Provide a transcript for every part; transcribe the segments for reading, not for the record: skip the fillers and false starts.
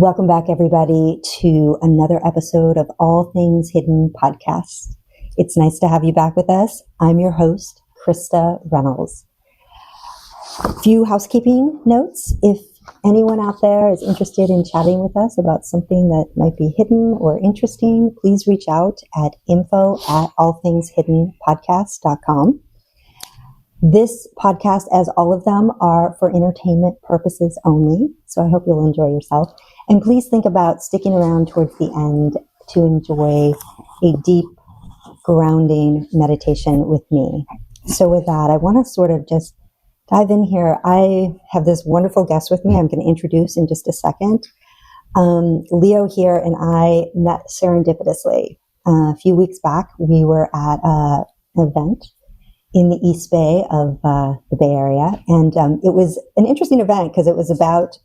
Welcome back, everybody, to another episode of All Things Hidden podcast. It's nice to have you back with us. I'm your host, Christa Reynolds. A few housekeeping notes. If anyone out there is interested in chatting with us about something that might be hidden or interesting, please reach out at info@allthingshiddenpodcast.com. This podcast, as all of them, are for entertainment purposes only, so I hope you'll enjoy yourself. And please think about sticking around towards the end to enjoy a deep, grounding meditation with me. So with that, I want to sort of just dive in here. I have this wonderful guest with me I'm going to introduce in just a second. Leo here and I met serendipitously. A few weeks back, we were at an event in the East Bay of the Bay Area. And it was an interesting event because it was about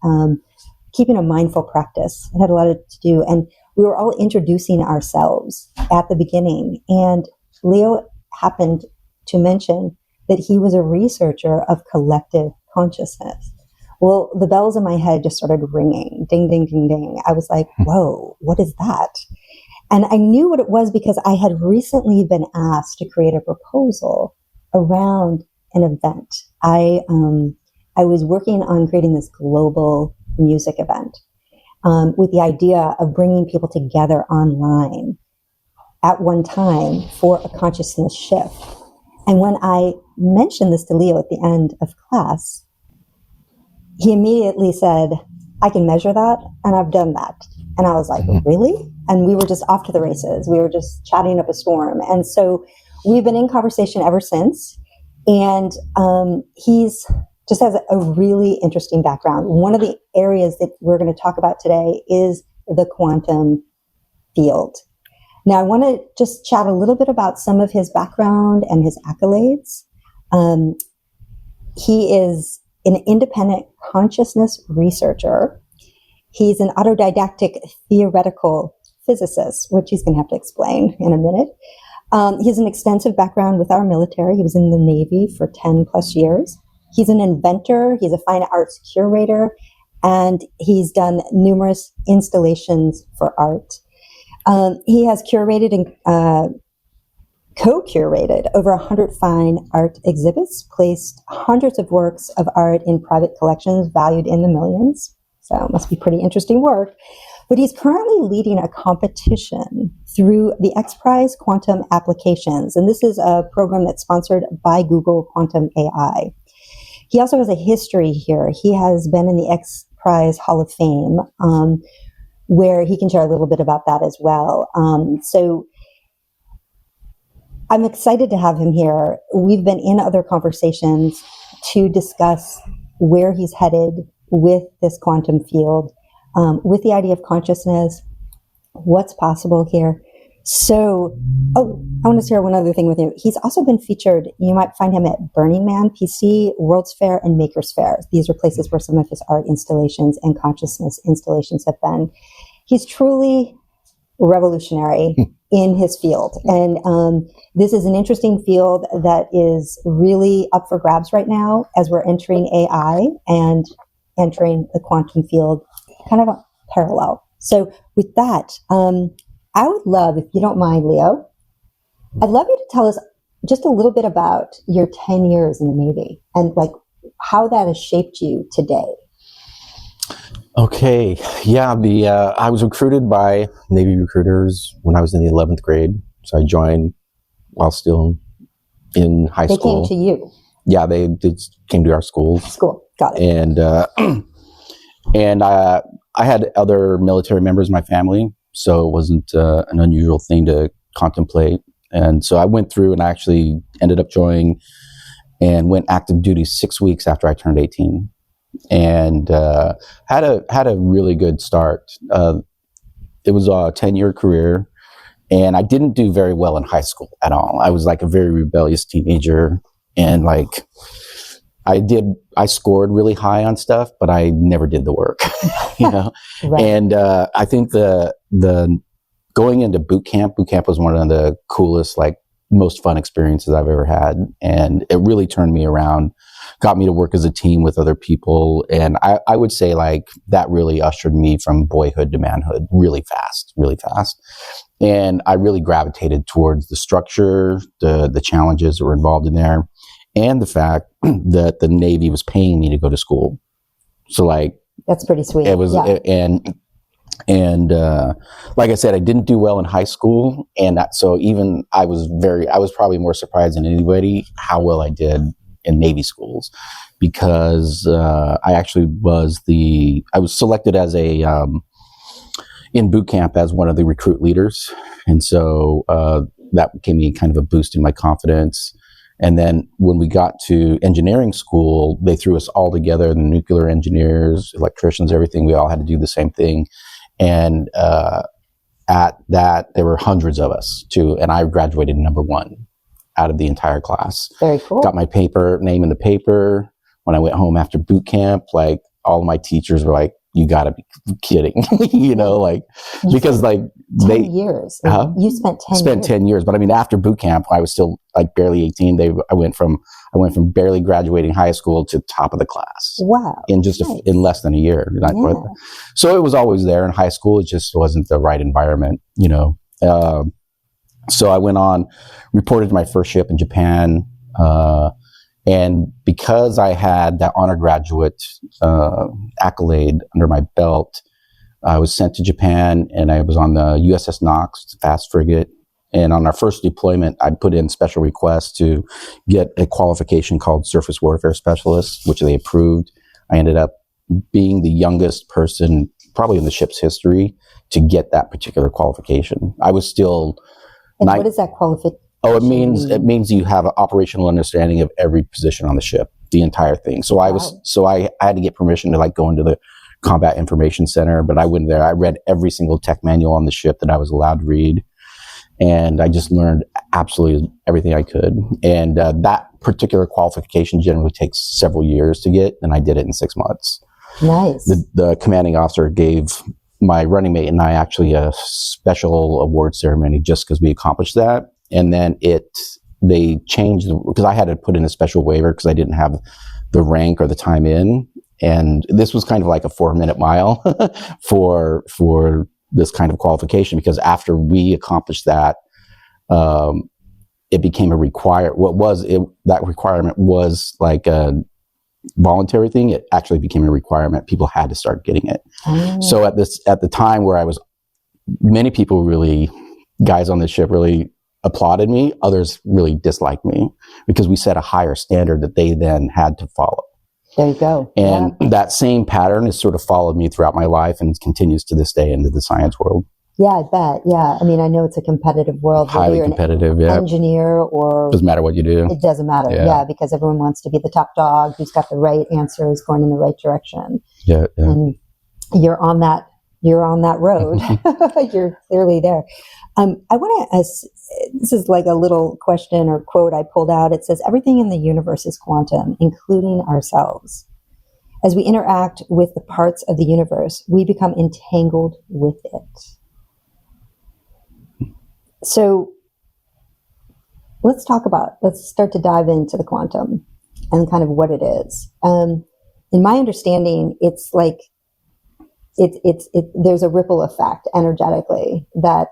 keeping a mindful practice. It had a lot to do. And we were all introducing ourselves at the beginning. And Leo happened to mention that he was a researcher of collective consciousness. Well, the bells in my head just started ringing. Ding, ding, ding, ding. I was like, whoa, what is that? And I knew what it was because I had recently been asked to create a proposal around an event. I was working on creating this global music event with the idea of bringing people together online at one time for a consciousness shift. And when I mentioned this to Leo at the end of class, he immediately said, I can measure that, and I've done that. And I was like, really? And we were just off to the races. We were just chatting up a storm. And so we've been in conversation ever since. And he's just has a really interesting background. One of the areas that we're going to talk about today is the quantum field. Now, I want to just chat a little bit about some of his background and his accolades. He is an independent consciousness researcher. He's an autodidactic theoretical physicist, which he's going to have to explain in a minute. He has an extensive background with our military. He was in the Navy for 10 plus years. He's an inventor. He's a fine arts curator, and he's done numerous installations for art. He has curated and co-curated over 100 fine art exhibits, placed hundreds of works of art in private collections valued in the millions. So it must be pretty interesting work. But he's currently leading a competition through the X Prize Quantum Applications. And this is a program that's sponsored by Google Quantum AI. He also has a history here. He has been in the X Prize Hall of Fame, where he can share a little bit about that as well. So I'm excited to have him here. We've been in other conversations to discuss where he's headed with this quantum field, with the idea of consciousness, what's possible here. So, I want to share one other thing with you. He's also been featured, you might find him at Burning Man, PC, World's Fair, and Maker's Fair. These are places where some of his art installations and consciousness installations have been. He's truly revolutionary in his field. And this is an interesting field that is really up for grabs right now as we're entering AI and entering the quantum field kind of a parallel. So with that, I would love, if you don't mind, Leo, I'd love you to tell us just a little bit about your 10 years in the Navy and like how that has shaped you today. Okay. Yeah. I was recruited by Navy recruiters when I was in the 11th grade. So I joined while still in high school. They came to you? Yeah, they came to our school. Got it. And I had other military members in my family, so it wasn't an unusual thing to contemplate. And so I went through and I actually ended up joining and went active duty 6 weeks after I turned 18. And had a really good start. It was a 10-year career, and I didn't do very well in high school at all. I was like a very rebellious teenager, and like I scored really high on stuff, but I never did the work, you know. Right. And I think the going into boot camp was one of the coolest like most fun experiences I've ever had. And it really turned me around, got me to work as a team with other people. And I would say like that really ushered me from boyhood to manhood really fast. And I really gravitated towards the structure, the challenges that were involved in there, and the fact that the Navy was paying me to go to school. So like, that's pretty sweet. It was, and like I said, I didn't do well in high school, and so even I was probably more surprised than anybody how well I did in Navy schools, because I actually I was selected as in boot camp as one of the recruit leaders, and so that gave me kind of a boost in my confidence. And then when we got to engineering school, they threw us all together, the nuclear engineers, electricians, everything. We all had to do the same thing. And at that, there were hundreds of us too. And I graduated number 1 out of the entire class. Very cool. Got my name in the paper. When I went home after boot camp, like all of my teachers were like, you gotta be kidding, because like 10 years. You spent 10 years. But I mean, after boot camp, I was still like barely 18. I went from barely graduating high school to top of the class. Wow. In just in less than a year. So it was always there in high school. It just wasn't the right environment, so I went on, reported to my first ship in Japan, and because I had that honor graduate accolade under my belt, I was sent to Japan, and I was on the USS Knox, fast frigate. And on our first deployment, I put in special requests to get a qualification called Surface Warfare Specialist, which they approved. I ended up being the youngest person, probably in the ship's history, to get that particular qualification. I was still... And what is that qualification? Oh, it means you have an operational understanding of every position on the ship, the entire thing. So I had to get permission to like go into the Combat Information Center, but I went there. I read every single tech manual on the ship that I was allowed to read, and I just learned absolutely everything I could. And that particular qualification generally takes several years to get, and I did it in 6 months. Nice. The commanding officer gave my running mate and I actually a special award ceremony just because we accomplished that. And then they changed, because I had to put in a special waiver because I didn't have the rank or the time in. And this was kind of like a 4-minute mile for this kind of qualification, because after we accomplished that, it became a that requirement was like a voluntary thing. It actually became a requirement. People had to start getting it. Oh. So at the time where many people guys on the ship really applauded me. Others really disliked me because we set a higher standard that they then had to follow. There you go. And that same pattern has sort of followed me throughout my life and continues to this day into the science world. Yeah, I bet. Yeah. I mean, I know it's a competitive world. Highly competitive, yeah. Engineer or... Doesn't matter what you do. It doesn't matter, yeah, because everyone wants to be the top dog who's got the right answers, going in the right direction. Yeah. And you're on that road. You're clearly there. I want to ask, this is like a little question or quote I pulled out. It says, everything in the universe is quantum, including ourselves. As we interact with the parts of the universe, we become entangled with it. So let's start to dive into the quantum and kind of what it is. In my understanding, it's like, there's a ripple effect energetically that,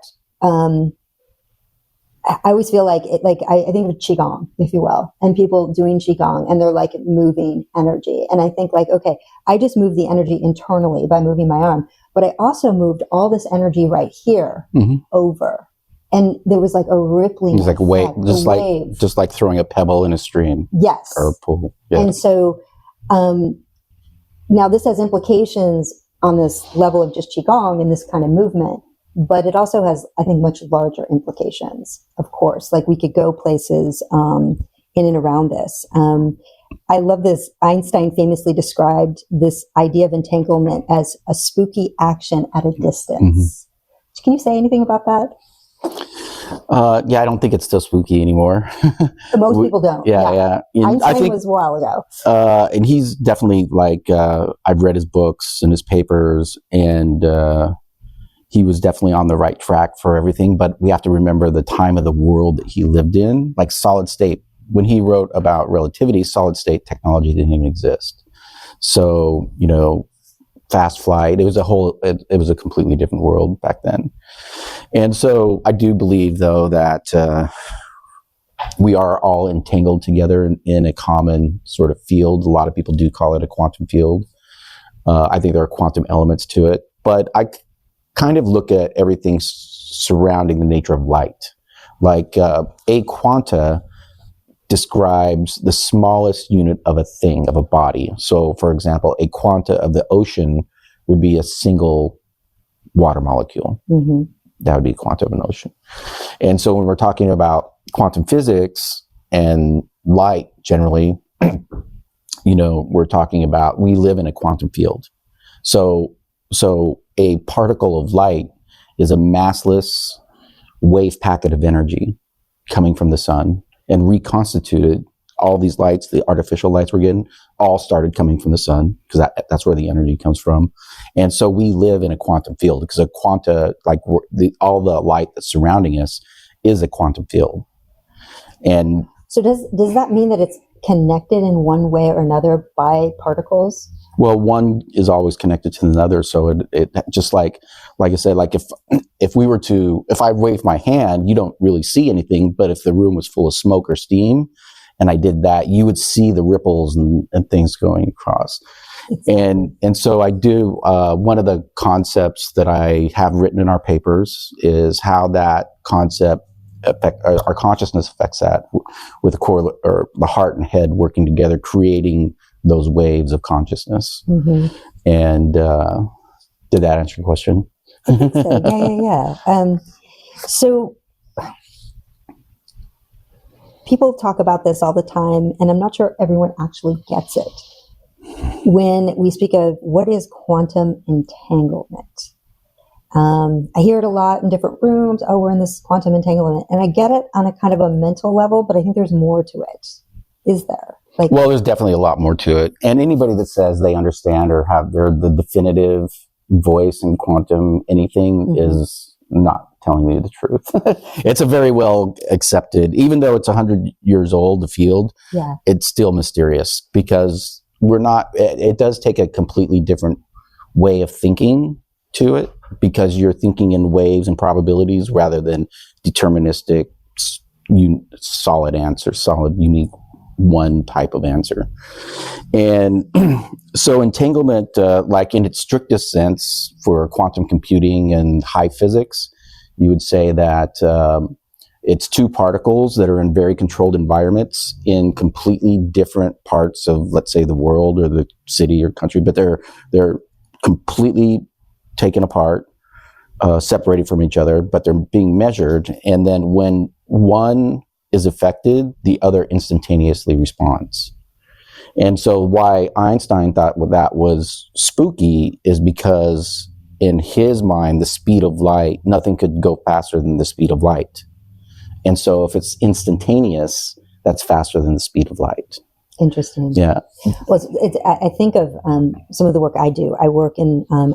I always feel like it, like I think of Qigong, if you will, and people doing Qigong and they're like moving energy. And I think like, okay, I just moved the energy internally by moving my arm, but I also moved all this energy right here over. And there was like a rippling. It's like a wave, just like throwing a pebble in a stream. Yes. Or a pool. Yeah. And so, now this has implications on this level of just Qigong and this kind of movement. But it also has, I think, much larger implications, of course. Like we could go places in and around this. I love this. Einstein famously described this idea of entanglement as a spooky action at a distance. Can you say anything about that? Yeah, I don't think it's still spooky anymore. Most people don't. Yeah. Einstein was a while ago. And he's definitely like, I've read his books and his papers, and he was definitely on the right track for everything. But we have to remember the time of the world that he lived in, like solid state. When he wrote about relativity, solid state technology didn't even exist. So, fast flight, it was a completely different world back then. And so I do believe, though, that we are all entangled together in a common sort of field. A lot of people do call it a quantum field. I think there are quantum elements to it. But I kind of look at everything surrounding the nature of light. Like a quanta describes the smallest unit of a thing, of a body. So, for example, a quanta of the ocean would be a single water molecule. Mm-hmm. That would be a quanta of an ocean. And so when we're talking about quantum physics and light generally, we're talking about, we live in a quantum field. So a particle of light is a massless wave packet of energy coming from the sun and reconstituted. All these lights, the artificial lights we're getting, all started coming from the sun, because that's where the energy comes from. And so we live in a quantum field, because a quanta, like all the light that's surrounding us, is a quantum field. And so does that mean that it's connected in one way or another by particles? Well, one is always connected to another. So it just like I said, like if I wave my hand, you don't really see anything. But if the room was full of smoke or steam, and I did that, you would see the ripples and things going across. And so I do, one of the concepts that I have written in our papers is how that concept our consciousness affects that, with the core, or the heart and head working together, creating those waves of consciousness. Mm-hmm. And did that answer your question? I think so. Yeah. So people talk about this all the time, and I'm not sure everyone actually gets it. When we speak of what is quantum entanglement, I hear it a lot in different rooms. Oh, we're in this quantum entanglement. And I get it on a kind of a mental level, but I think there's more to it. Is there? Well, there's definitely a lot more to it. And anybody that says they understand or have the definitive voice in quantum anything mm-hmm. is not telling me the truth. It's a very well accepted, even though it's 100 years old, the field, it's still mysterious, because it does take a completely different way of thinking to it, because you're thinking in waves and probabilities rather than deterministic, solid answer, solid, unique, one type of answer. And so entanglement, like in its strictest sense for quantum computing and high physics, you would say that it's two particles that are in very controlled environments in completely different parts of, let's say, the world or the city or country, but they're completely taken apart, separated from each other, but they're being measured. And then when one is affected, the other instantaneously responds. And so why Einstein thought that was spooky is because in his mind, the speed of light, nothing could go faster than the speed of light. And so if it's instantaneous, that's faster than the speed of light. Interesting. Yeah. Well, I think of some of the work I do. I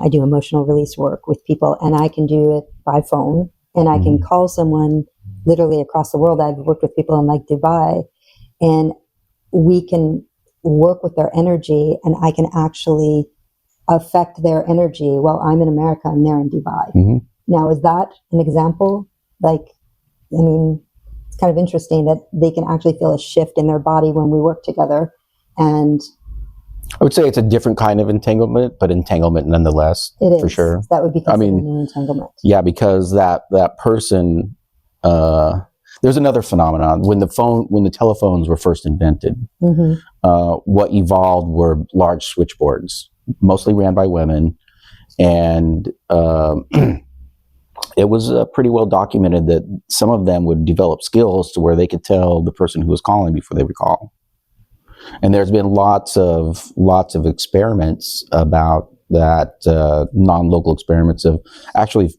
do emotional release work with people, and I can do it by phone, and I can call someone literally across the world. I've worked with people in like Dubai, and we can work with their energy, and I can actually affect their energy while I'm in America and they're in Dubai. Mm-hmm. Now, is that an example? It's kind of interesting that they can actually feel a shift in their body when we work together. And I would say it's a different kind of entanglement, but entanglement nonetheless. It is, for sure. That would be considered an entanglement. Yeah, because that person, there's another phenomenon. When the telephones were first invented, mm-hmm. What evolved were large switchboards, mostly ran by women, and it was pretty well documented that some of them would develop skills to where they could tell the person who was calling before they would call. And there's been lots of experiments about that, non-local experiments of actually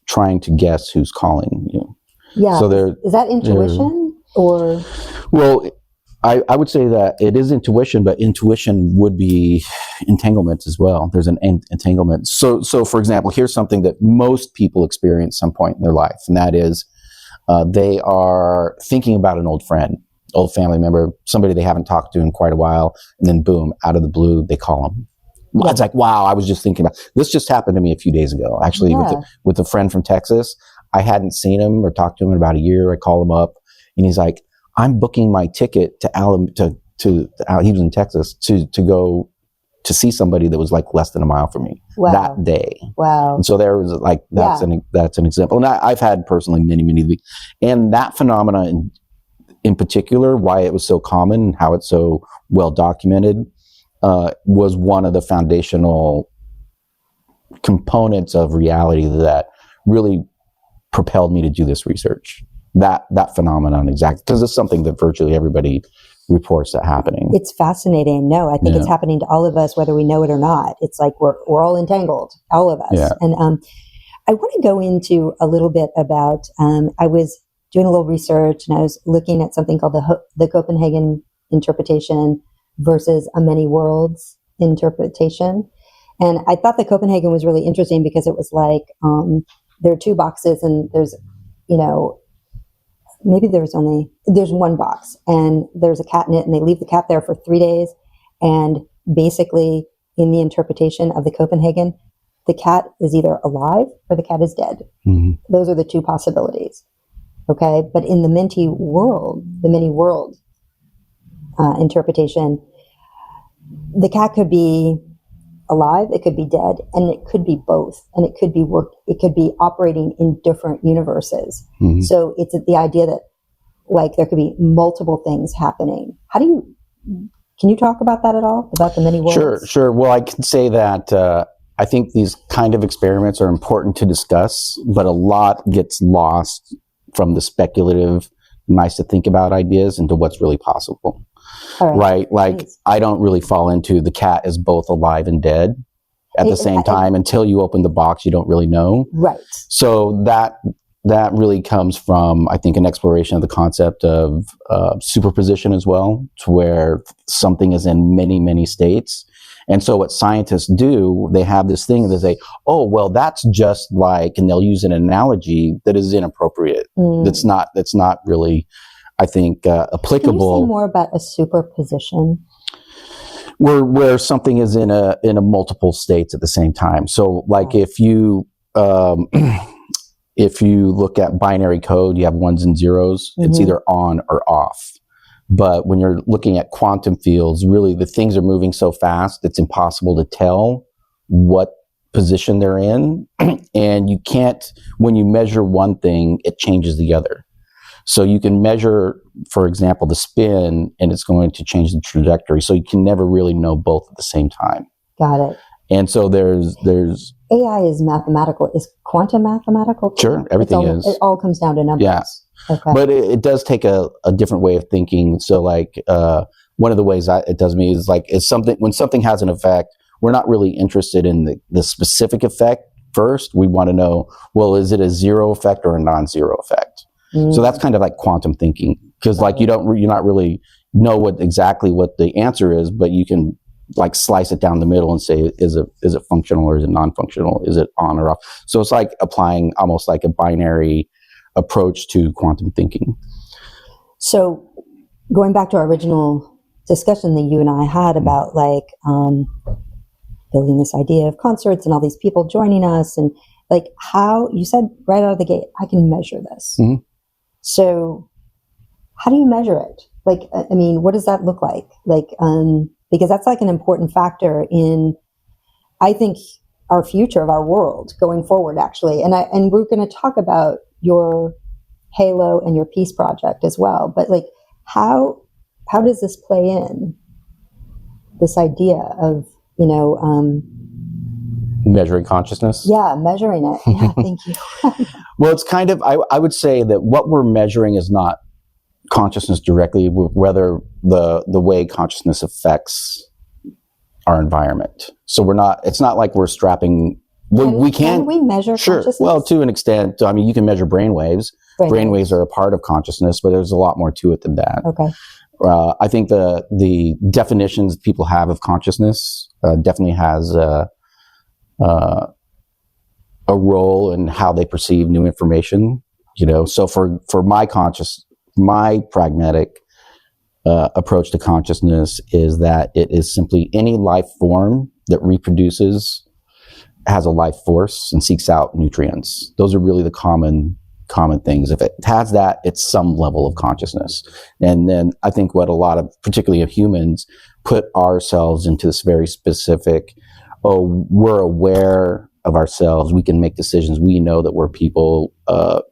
trying to guess who's calling you. Yeah. So is that intuition or? Well, I would say that it is intuition, but intuition would be entanglement as well. There's an entanglement. So for example, here's something that most people experience some point in their life, and that is they are thinking about an old friend, old family member, somebody they haven't talked to in quite a while, and then boom, out of the blue, they call them. Yeah. It's like, wow, I was just thinking about this. Just happened to me a few days ago, actually, with a friend from Texas. I hadn't seen him or talked to him in about a year. I call him up, and he's like, "I'm booking my ticket to he was in Texas to go to see somebody that was like less than a mile from me that day." Wow! And so there was like that's an example, and I've had personally many, and that phenomena in particular, why it was so common and how it's so well documented. Was one of the foundational components of reality that really propelled me to do this research. That phenomenon, exactly, because it's something that virtually everybody reports that happening. It's fascinating. No, I think it's happening to all of us, whether we know it or not. It's like we're all entangled, all of us. Yeah. And I want to go into a little bit about. I was doing a little research, and I was looking at something called the Copenhagen interpretation versus a many worlds interpretation. And I thought that Copenhagen was really interesting because it was like, there are two boxes, and there's, maybe there's one box, and there's a cat in it, and they leave the cat there for 3 days. And basically in the interpretation of the Copenhagen, the cat is either alive or the cat is dead. Mm-hmm. Those are the two possibilities. Okay. But in the many world interpretation, the cat could be alive, it could be dead, and it could be both, and it could be operating in different universes. Mm-hmm. So it's the idea that like there could be multiple things happening. Can you talk about that at all, about the many worlds? Sure. Well, I can say that I think these kind of experiments are important to discuss, but a lot gets lost from the speculative, nice to think about ideas into what's really possible. Right? Like, please. I don't really fall into the cat is both alive and dead at the same time. Until you open the box, you don't really know. Right. So that really comes from, I think, an exploration of the concept of superposition as well, to where something is in many, many states. And so what scientists do, they have this thing that they say, oh, well, that's just like, and they'll use an analogy that is inappropriate. That's not really, I think, applicable. Can you say more about a superposition? Where something is in a multiple states at the same time. So like if you look at binary code, you have ones and zeros, it's either on or off. But when you're looking at quantum fields, really the things are moving so fast, it's impossible to tell what position they're in. And you can't, when you measure one thing, it changes the other. So you can measure, for example, the spin, and it's going to change the trajectory. So you can never really know both at the same time. Got it. And so there's AI is mathematical. Is quantum mathematical? Sure, everything is. It all comes down to numbers. Yeah. Okay. But it does take a different way of thinking. So like one of the ways it does me is like when something has an effect, we're not really interested in the specific effect first. We want to know, well, is it a zero effect or a non-zero effect? So that's kind of like quantum thinking, because like you're not really know exactly what the answer is, but you can like slice it down the middle and say, is it functional or is it non-functional? Is it on or off? So it's like applying almost like a binary approach to quantum thinking. So going back to our original discussion that you and I had about like building this idea of concerts and all these people joining us, and like how you said right out of the gate, I can measure this. Mm-hmm. So how do you measure it? Like, I mean, what does that look like? Like, because that's like an important factor in, I think, our future of our world going forward, actually. And we're going to talk about your Halo and your Peace Project as well. But like, how does this play in? This idea of, measuring consciousness? Yeah, measuring it. Yeah, thank you. Well, it's kind of, I would say that what we're measuring is not consciousness directly, whether the way consciousness affects our environment. So it's not like we're strapping, can we measure consciousness? Well, to an extent. I mean, you can measure brainwaves. Brainwaves are a part of consciousness, but there's a lot more to it than that. Okay. I think the definitions people have of consciousness definitely has a role in how they perceive new information. So for my pragmatic approach to consciousness is that it is simply any life form that reproduces, has a life force, and seeks out nutrients. Those are really the common things. If it has that, it's some level of consciousness. And then I think what a lot of, particularly of humans, put ourselves into this very specific, we're aware of ourselves, we can make decisions, we know that we're people. A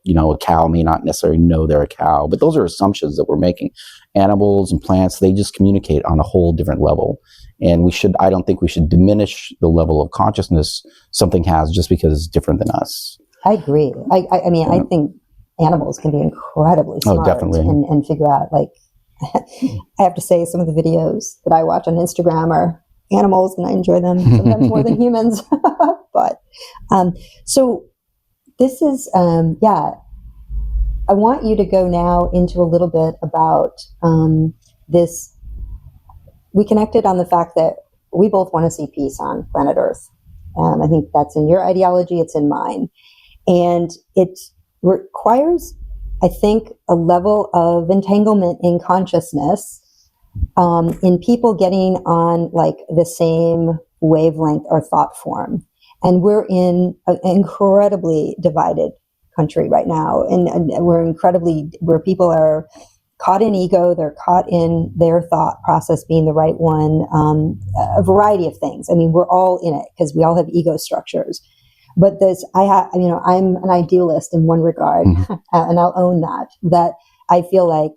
cow may not necessarily know they're a cow, but those are assumptions that we're making. Animals and plants, they just communicate on a whole different level. And I don't think we should diminish the level of consciousness something has just because it's different than us. I agree. I mean, I think animals can be incredibly smart definitely. and figure out, like, I have to say, some of the videos that I watch on Instagram are animals, and I enjoy them sometimes more than humans. But so this is, I want you to go now into a little bit about this. We connected on the fact that we both want to see peace on planet Earth. I think that's in your ideology, it's in mine. And it requires, I think, a level of entanglement in consciousness, in people getting on like the same wavelength or thought form. And we're in an incredibly divided country right now. And where people are caught in ego, they're caught in their thought process being the right one, a variety of things. I mean, we're all in it because we all have ego structures. But I'm an idealist in one regard, and I'll own that I feel like,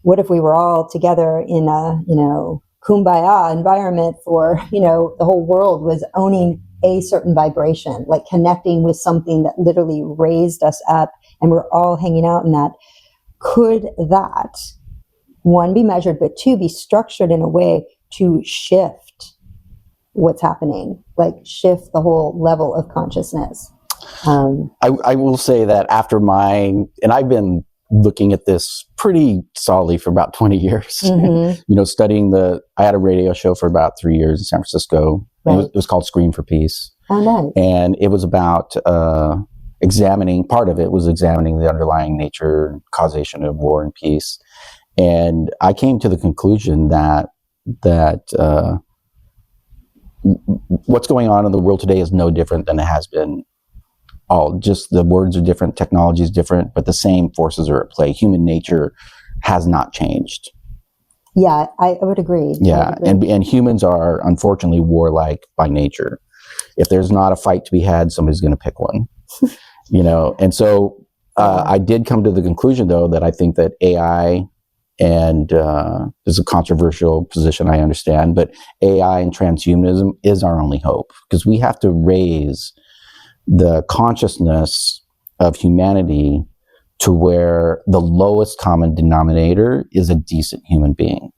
what if we were all together in a, kumbaya environment for, the whole world was owning a certain vibration, like connecting with something that literally raised us up, and we're all hanging out in that. Could that, one, be measured, but two, be structured in a way to shift what's happening, like shift the whole level of consciousness? I will say that and I've been looking at this pretty solidly for about 20 years, studying I had a radio show for about 3 years in San Francisco. Right. It was called Scream for Peace. Oh, nice. And it was about part of it was examining the underlying nature and causation of war and peace. And I came to the conclusion that what's going on in the world today is no different than it has been. Just the words are different, technology is different, but the same forces are at play. Human nature has not changed. Yeah, I would agree. Yeah, and humans are unfortunately warlike by nature. If there's not a fight to be had, somebody's going to pick one. And so I did come to the conclusion, though, that I think that AI and this is a controversial position, I understand, but AI and transhumanism is our only hope, because we have to raise the consciousness of humanity to where the lowest common denominator is a decent human being.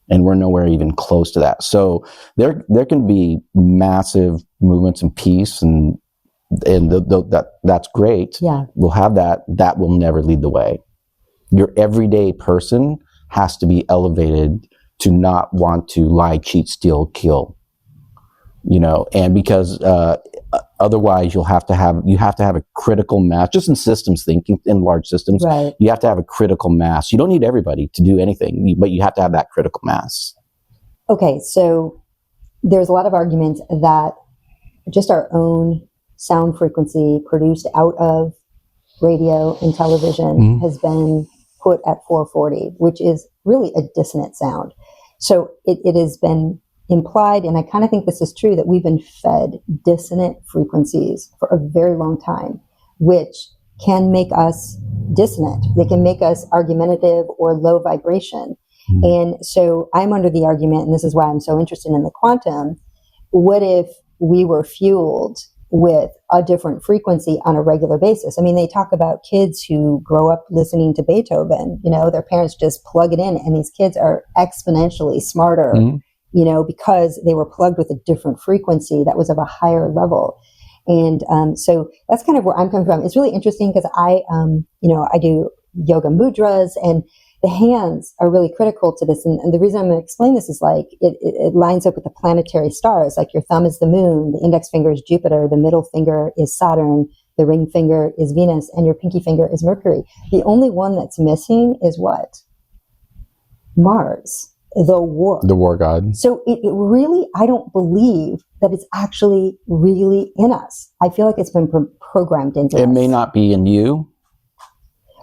And we're nowhere even close to that. So there can be massive movements in peace, and that's great. Yeah. We'll have that. That will never lead the way. Your everyday person has to be elevated to not want to lie, cheat, steal, kill. And because otherwise you have to have a critical mass, just in systems thinking, in large systems. Right. You have to have a critical mass. You don't need everybody to do anything, but you have to have that critical mass. Okay, so there's a lot of arguments that just our own sound frequency produced out of radio and television has been put at 440, which is really a dissonant sound. So it has been implied, and I kind of think this is true, that we've been fed dissonant frequencies for a very long time, which can make us dissonant. They can make us argumentative or low vibration. And so I'm under the argument, and this is why I'm so interested in the quantum, what if we were fueled with a different frequency on a regular basis? I mean, they talk about kids who grow up listening to Beethoven, their parents just plug it in, and these kids are exponentially smarter, because they were plugged with a different frequency that was of a higher level. And so that's kind of where I'm coming from. It's really interesting because I do yoga mudras, and the hands are really critical to this. And the reason I'm going to explain this is like, it lines up with the planetary stars. Like your thumb is the moon, the index finger is Jupiter, the middle finger is Saturn, the ring finger is Venus, and your pinky finger is Mercury. The only one that's missing is what? Mars, the war god. So it really, I don't believe that it's actually really in us. I feel like it's been programmed into us. It may not be in you,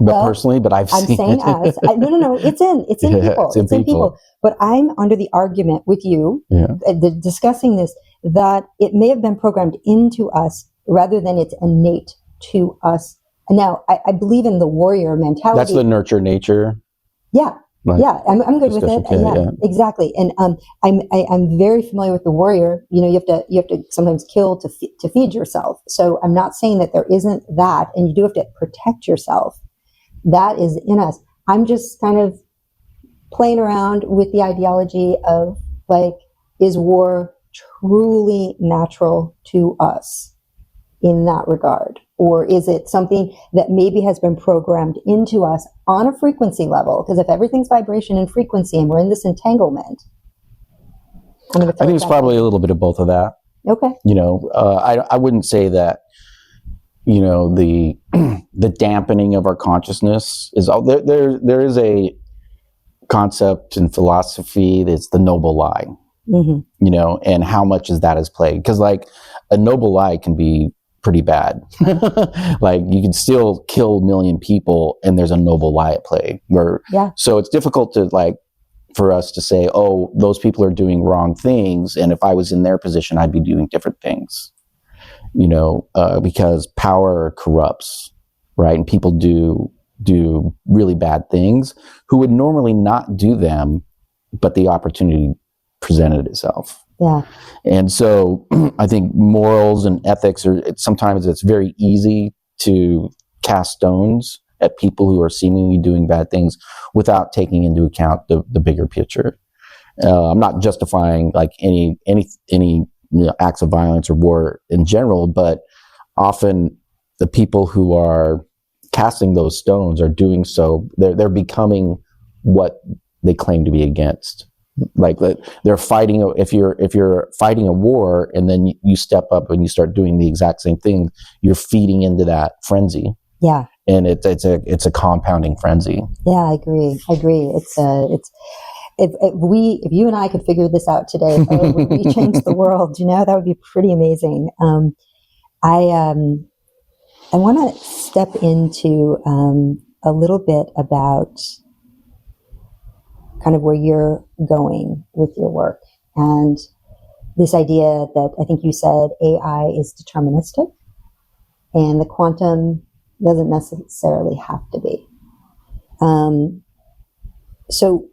but personally, but I'm saying us. No, it's in people. It's in people. But I'm under the argument with you, discussing this, that it may have been programmed into us rather than it's innate to us. Now, I believe in the warrior mentality. That's the nurture nature. Yeah. Yeah, I'm good with it. Yeah, exactly. And I'm very familiar with the warrior. You know, you have to sometimes kill to feed yourself. So I'm not saying that there isn't that, and you do have to protect yourself. That is in us. I'm just kind of playing around with the ideology of like, is war truly natural to us in that regard? Or is it something that maybe has been programmed into us on a frequency level? Because if everything's vibration and frequency and we're in this entanglement, I think it's probably a little bit of both of that. Okay. You know, I wouldn't say that, you know, the dampening of our consciousness is all there is a concept in philosophy that's the noble lie, you know, and how much is that is played? Because like a noble lie can be pretty bad. Like you can still kill 1 million people and there's a noble lie at play. So it's difficult to like for us to say, oh, those people are doing wrong things, and if I was in their position, I'd be doing different things. You know, because power corrupts, right? And people do really bad things who would normally not do them, but the opportunity presented itself. Yeah. And so I think morals and ethics sometimes it's very easy to cast stones at people who are seemingly doing bad things without taking into account the bigger picture. I'm not justifying like any you know, acts of violence or war in general, but often the people who are casting those stones are doing so, they're becoming what they claim to be against. Like they're fighting. If you're fighting a war and then you step up and you start doing the exact same thing, you're feeding into that frenzy. Yeah, and it's a compounding frenzy. Yeah, I agree. If you and I could figure this out today, would we change the world? You know, that would be pretty amazing. I want to step into a little bit about kind of where you're going with your work, and this idea that I think you said AI is deterministic and the quantum doesn't necessarily have to be. So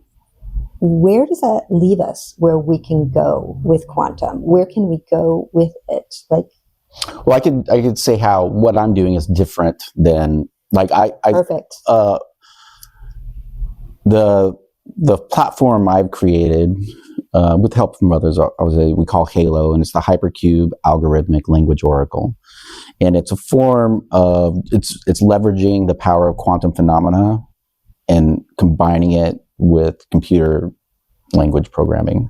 where does that leave us where we can go with quantum? Where can we go with it? Like, well, I could say how what I'm doing is different than like perfect. The platform I've created with help from others, we call Halo, and it's the Hypercube Algorithmic Language Oracle, and it's a form of it's leveraging the power of quantum phenomena and combining it with computer language programming,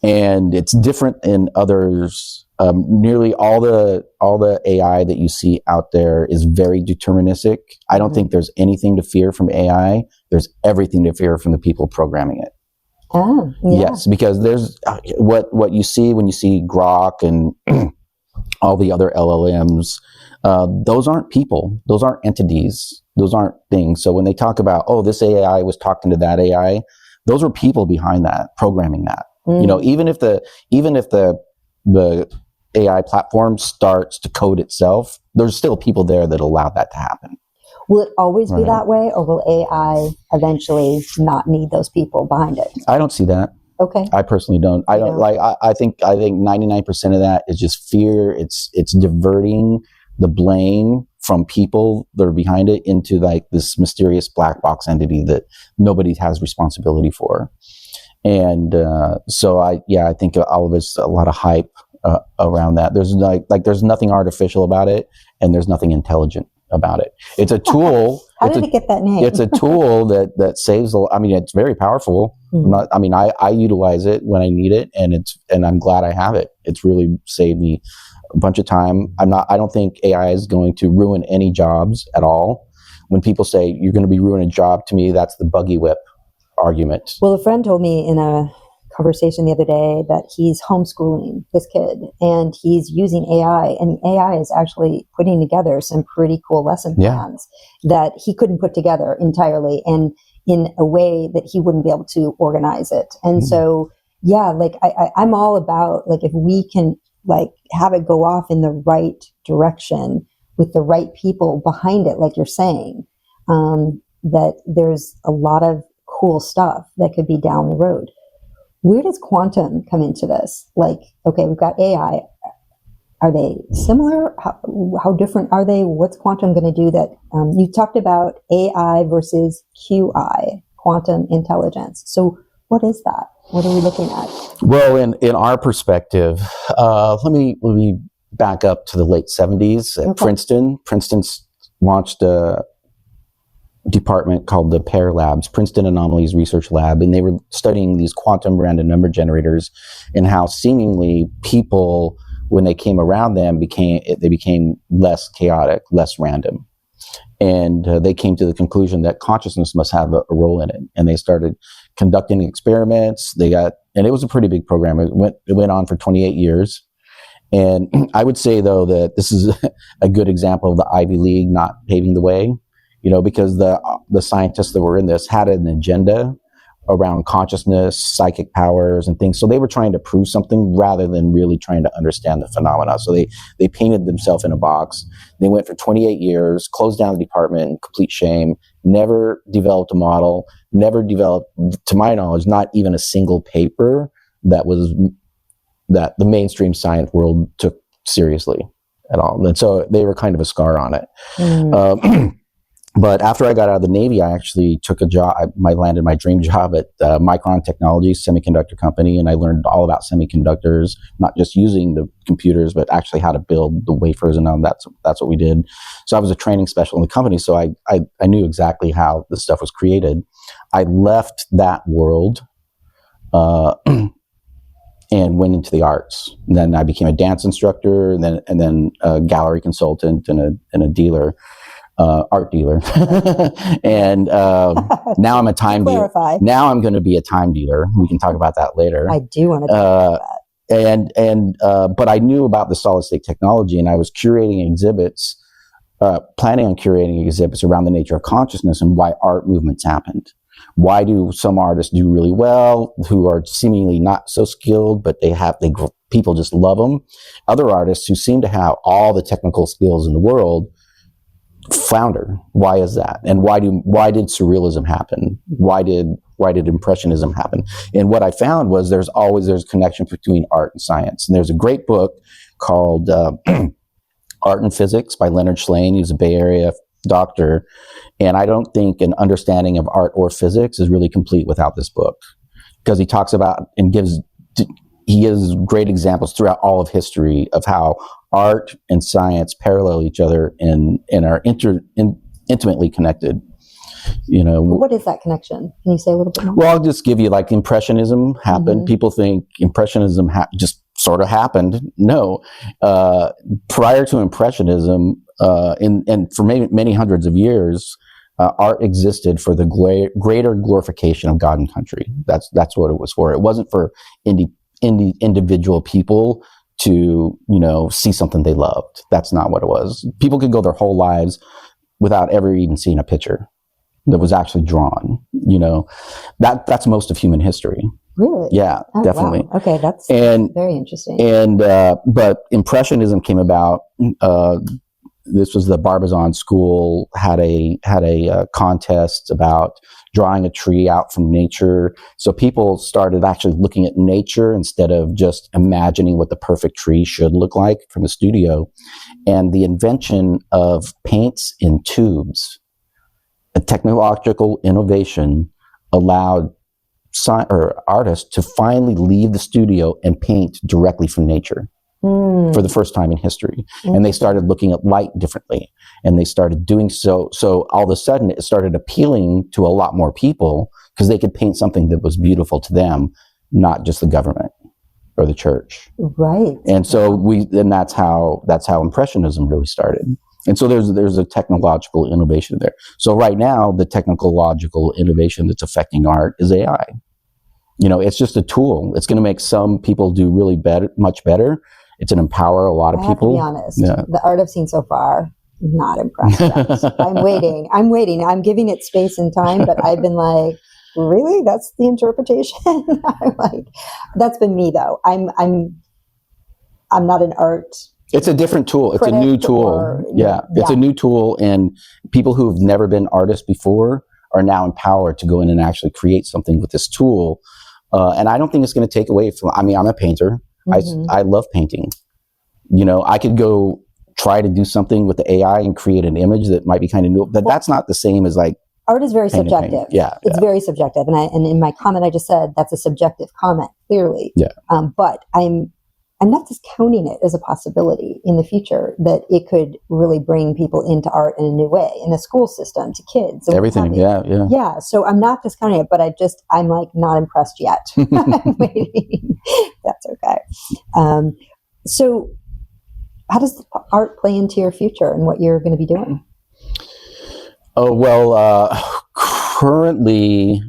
and it's different in others. Nearly all the AI that you see out there is very deterministic. I don't think there's anything to fear from AI. There's everything to fear from the people programming it. Oh, yeah. Yes, because there's what you see when you see Grok and all the other LLMs. Those aren't people. Those aren't entities. Those aren't things. So when they talk about, oh, this AI was talking to that AI, those are people behind that, programming that. You know, even if the AI platform starts to code itself, there's still people there that allow that to happen. Will it always be that way, or will AI eventually not need those people behind it? I don't see that. Okay. I personally don't. I don't like. I think 99% of that is just fear. It's diverting the blame from people that are behind it into like this mysterious black box entity that nobody has responsibility for. And so I think all of it's a lot of hype around that. There's there's nothing artificial about it, and there's nothing intelligent about it. It's a tool. How did it get that name? It's a tool that saves I mean, it's very powerful. I utilize it when I need it, and I'm glad I have it. It's really saved me a bunch of time. I don't think AI is going to ruin any jobs at all. When people say you're going to be ruining a job, to me, that's the buggy whip argument. Well, a friend told me in a conversation the other day that he's homeschooling this kid and he's using AI, and AI is actually putting together some pretty cool lesson plans that he couldn't put together entirely and in a way that he wouldn't be able to organize it. And so, like I'm all about, like, if we can like have it go off in the right direction with the right people behind it, like you're saying, that there's a lot of cool stuff that could be down the road. Where does quantum come into this? Like, okay, we've got AI. Are they similar? How different are they? What's quantum going to do that? You talked about AI versus QI, quantum intelligence. So what is that? What are we looking at? Well, in our perspective, let me back up to the late 70s at Princeton. Princeton's launched a department called the PAIR Labs, Princeton Anomalies Research Lab, and they were studying these quantum random number generators and how seemingly people, when they came around them, became less chaotic, less random. And they came to the conclusion that consciousness must have a role in it. And they started conducting experiments. And it was a pretty big program. It went on for 28 years. And I would say, though, that this is a good example of the Ivy League not paving the way, because the scientists that were in this had an agenda around consciousness, psychic powers, and things. So they were trying to prove something rather than really trying to understand the phenomena. So they painted themselves in a box. They went for 28 years, closed down the department in complete shame, never developed a model, never developed, to my knowledge, not even a single paper that the mainstream science world took seriously at all. And so they were kind of a scar on it. But after I got out of the Navy, I actually took a job. I landed my dream job at Micron Technologies, semiconductor company, and I learned all about semiconductors, not just using the computers, but actually how to build the wafers, and all that's what we did. So I was a training special in the company, so I knew exactly how this stuff was created. I left that world and went into the arts. And then I became a dance instructor, and then a gallery consultant and a dealer. Art dealer. And now I'm a time dealer. Now I'm going to be a time dealer. We can talk about that later. I do want to talk about that. But I knew about the solid state technology, and I was curating exhibits, planning on curating exhibits around the nature of consciousness and why art movements happened. Why do some artists do really well who are seemingly not so skilled, but people just love them? Other artists who seem to have all the technical skills in the world flounder. Why is that? And why did surrealism happen? Why did impressionism happen? And what I found was there's a connection between art and science. And there's a great book called Art and Physics by Leonard Shlain. He's a Bay Area doctor. And I don't think an understanding of art or physics is really complete without this book, because he talks about and he gives great examples throughout all of history of how art and science parallel each other and are intimately connected. What is that connection? Can you say a little bit more? Well, I'll just give you, like, Impressionism happened. People think Impressionism just sort of happened. No, prior to Impressionism, and for many hundreds of years, art existed for the greater glorification of God and country. That's what it was for. It wasn't for individual people to see something they loved. That's not what it was. People could go their whole lives without ever even seeing a picture that was actually drawn. That's most of human history. Really? Yeah, definitely. Wow. Okay, that's very interesting. And but Impressionism came about. This was the Barbizon School had a contest about drawing a tree out from nature. So people started actually looking at nature instead of just imagining what the perfect tree should look like from the studio. And the invention of paints in tubes, a technological innovation, allowed artists to finally leave the studio and paint directly from nature. for the first time in history. And they started looking at light differently, and they started doing so. So all of a sudden it started appealing to a lot more people because they could paint something that was beautiful to them, not just the government or the church. Right. And so that's how Impressionism really started. And so there's a technological innovation there. So right now, the technological innovation that's affecting art is AI. It's just a tool. It's going to make some people do much better. It's going to empower a lot of people. I have to be honest. Yeah. The art I've seen so far, not impressed yet. I'm waiting. I'm giving it space and time, but I've been like, really? That's the interpretation? I'm like, that's been me though. I'm not an art. It's a different tool. It's a new tool. It's a new tool, and people who've never been artists before are now empowered to go in and actually create something with this tool. And I don't think it's going to take away from, I'm a painter. I love painting. I could go try to do something with the AI and create an image that might be kind of new, but that's not the same as like, art is very subjective. It's very subjective. And in my comment, I just said that's a subjective comment, clearly. Yeah. But I'm not discounting it as a possibility in the future that it could really bring people into art in a new way, in the school system, to kids. Everything, Yeah, so I'm not discounting it, but I'm like not impressed yet. I'm waiting. That's okay. So how does art play into your future and what you're going to be doing? Oh, well, currently,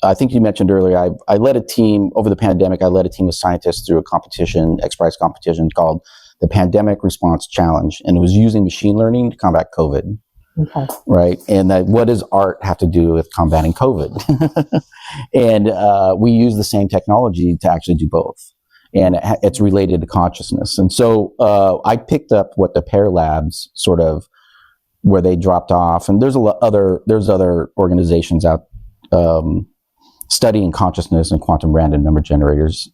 I think you mentioned earlier, I led a team over the pandemic. I led a team of scientists through a competition, X-Prize competition called the Pandemic Response Challenge. And it was using machine learning to combat COVID. Okay. Right. And what does art have to do with combating COVID? And we use the same technology to actually do both. And it's related to consciousness. And so I picked up what the Pear Labs sort of, where they dropped off. And there's other organizations out studying consciousness and quantum random number generators,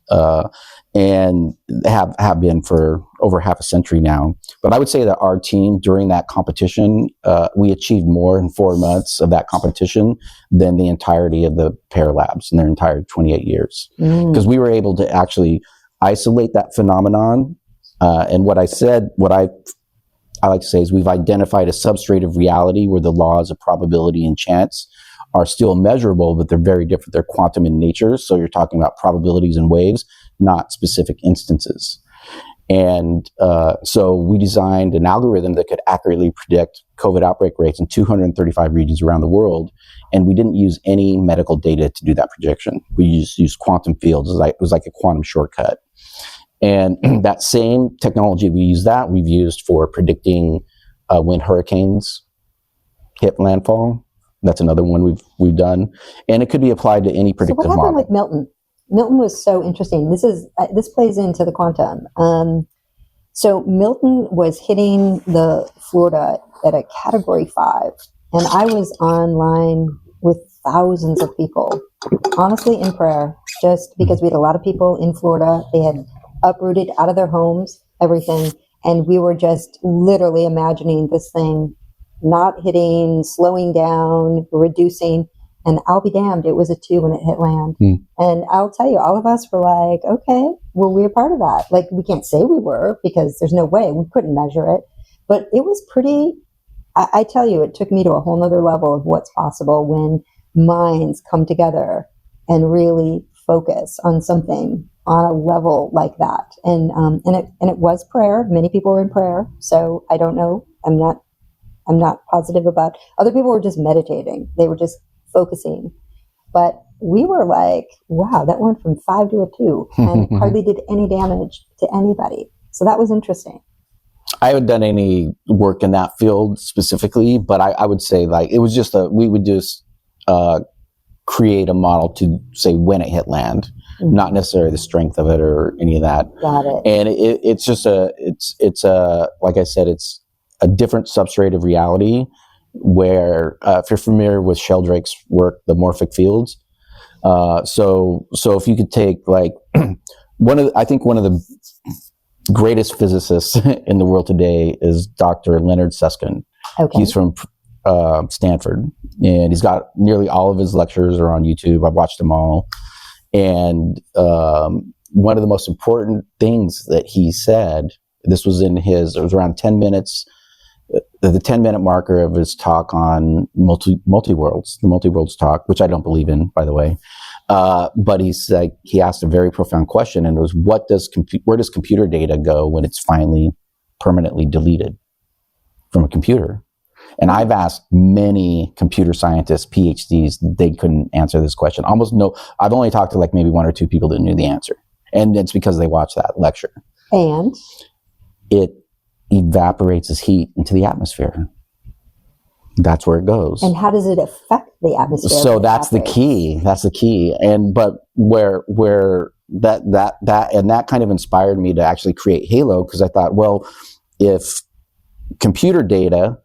and have been for over half a century now. But I would say that our team during that competition, we achieved more in 4 months of that competition than the entirety of the Pear Labs in their entire 28 years. Because we were able to actually isolate that phenomenon. And what I like to say is we've identified a substrate of reality where the laws of probability and chance are still measurable, but they're very different. They're quantum in nature. So you're talking about probabilities and waves, not specific instances. And so we designed an algorithm that could accurately predict COVID outbreak rates in 235 regions around the world. And we didn't use any medical data to do that prediction. We just used quantum fields. It was like a quantum shortcut. And that same technology we've used for predicting when hurricanes hit landfall. That's another one we've done, and it could be applied to any predictive model. So what happened with Milton? Milton was so interesting. This plays into the quantum. So Milton was hitting the Florida at a Category 5, and I was online with thousands of people, honestly in prayer, just because we had a lot of people in Florida. They had uprooted out of their homes, everything, and we were just literally imagining this thing not hitting, slowing down, reducing, and I'll be damned, it was a 2 when it hit land. And I'll tell you, all of us were like, okay, were we a part of that? Like, we can't say we were, because there's no way, we couldn't measure it, but it was pretty, I tell you, it took me to a whole nother level of what's possible when minds come together and really focus on something on a level like that. And it was prayer. Many people were in prayer. So I don't know. I'm not positive about, other people were just meditating. They were just focusing. But we were like, wow, that went from 5 to a 2 and hardly did any damage to anybody. So that was interesting. I haven't done any work in that field specifically, but I would say like it was just we would just create a model to say when it hit land, not necessarily the strength of it or any of that. Got it. And it's just it's like I said, it's a different substrate of reality where if you're familiar with Sheldrake's work, the morphic fields. So if you could take like I think one of the greatest physicists in the world today is Dr. Leonard Susskind. Okay. He's from Stanford, and he's got nearly all of his lectures are on YouTube. I've watched them all. And one of the most important things that he said, this was it was around 10 minutes, the 10-minute marker of his talk on multi-worlds, the multi-worlds talk, which I don't believe in, by the way. But he asked a very profound question, and it was, where does computer data go when it's finally permanently deleted from a computer? And I've asked many computer scientists, PhDs, they couldn't answer this question. I've only talked to like maybe one or two people that knew the answer. And it's because they watched that lecture. And? It evaporates as heat into the atmosphere. That's where it goes. And how does it affect the atmosphere? So that's the key. That's the key. But where that kind of inspired me to actually create Halo, because I thought, well, if computer data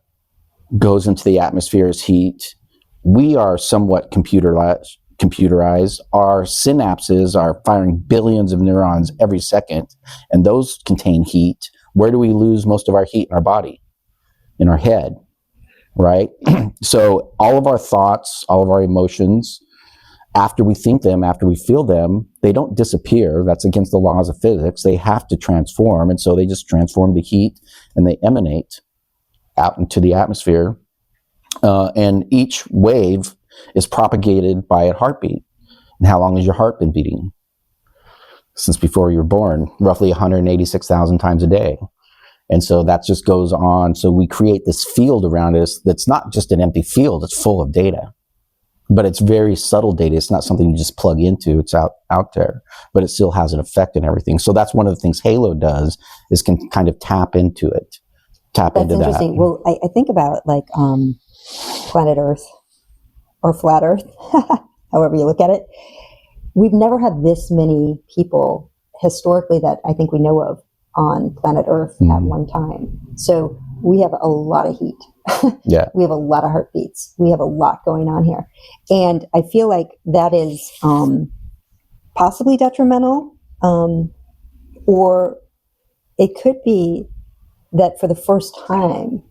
goes into the atmosphere as heat, we are somewhat computerized. Our synapses are firing billions of neurons every second, and those contain heat. Where do we lose most of our heat in our body? In our head, right? So all of our thoughts, all of our emotions, after we think them, after we feel them, they don't disappear. That's against the laws of physics. They have to transform, and so they just transform to heat, and they emanate out into the atmosphere. And each wave is propagated by a heartbeat. And how long has your heart been beating? Since before you were born, roughly 186,000 times a day. And so that just goes on. So we create this field around us that's not just an empty field, it's full of data. But it's very subtle data. It's not something you just plug into. It's out there. But it still has an effect in everything. So that's one of the things Halo does, is can kind of tap into it. That's interesting. Well, I think about like planet Earth or flat Earth, however you look at it. We've never had this many people historically that I think we know of on planet Earth at one time. So we have a lot of heat. Yeah. We have a lot of heartbeats. We have a lot going on here. And I feel like that is possibly detrimental, or it could be that for the first time,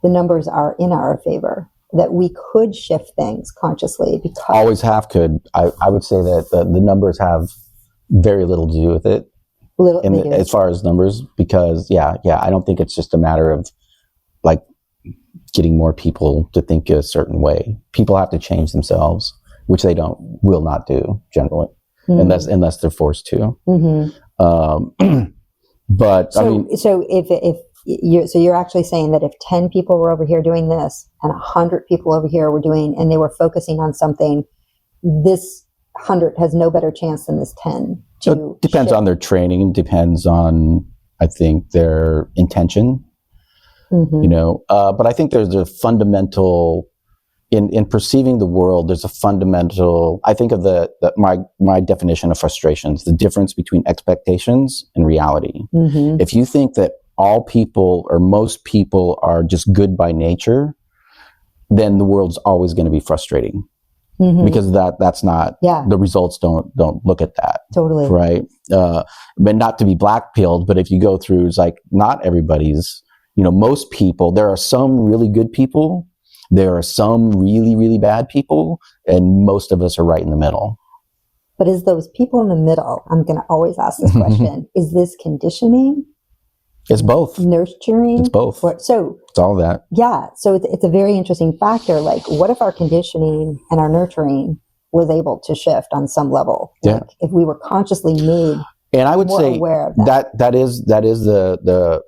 the numbers are in our favor, that we could shift things consciously. Because always have could. I would say that the numbers have very little to do with it. As far as numbers, because I don't think it's just a matter of like getting more people to think a certain way. People have to change themselves, which they will not do generally, unless they're forced to. But so, I mean, so if you're actually saying that if 10 people were over here doing this and 100 people over here were doing, and they were focusing on something, this 100 has no better chance than this 10. It depends on their training, depends on, I think, their intention, but I think there's a fundamental, in perceiving the world, there's a fundamental, I think of my definition of frustrations, the difference between expectations and reality. If you think that all people or most people are just good by nature, then the world's always going to be frustrating. Because that's not, the results don't look at that. Totally. Right. But not to be black-pilled, but if you go through, it's like not everybody's, most people, there are some really good people, there are some really, really bad people, and most of us are right in the middle. But is those people in the middle, I'm going to always ask this question, is this conditioning? It's both. Nurturing? It's both. So it's all that. Yeah. So it's a very interesting factor. Like, what if our conditioning and our nurturing was able to shift on some level? Like, if we were consciously made and I would more say aware of that. That is the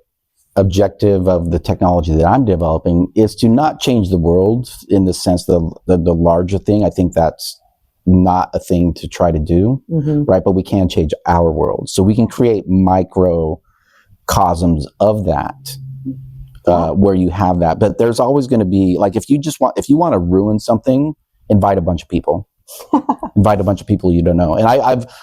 objective of the technology that I'm developing, is to not change the world in the sense the larger thing. I think that's not a thing to try to do, right? But we can change our world. So we can create microcosms of that, where you have that. But there's always going to be, like, if you want to ruin something, invite a bunch of people. Invite a bunch of people you don't know. And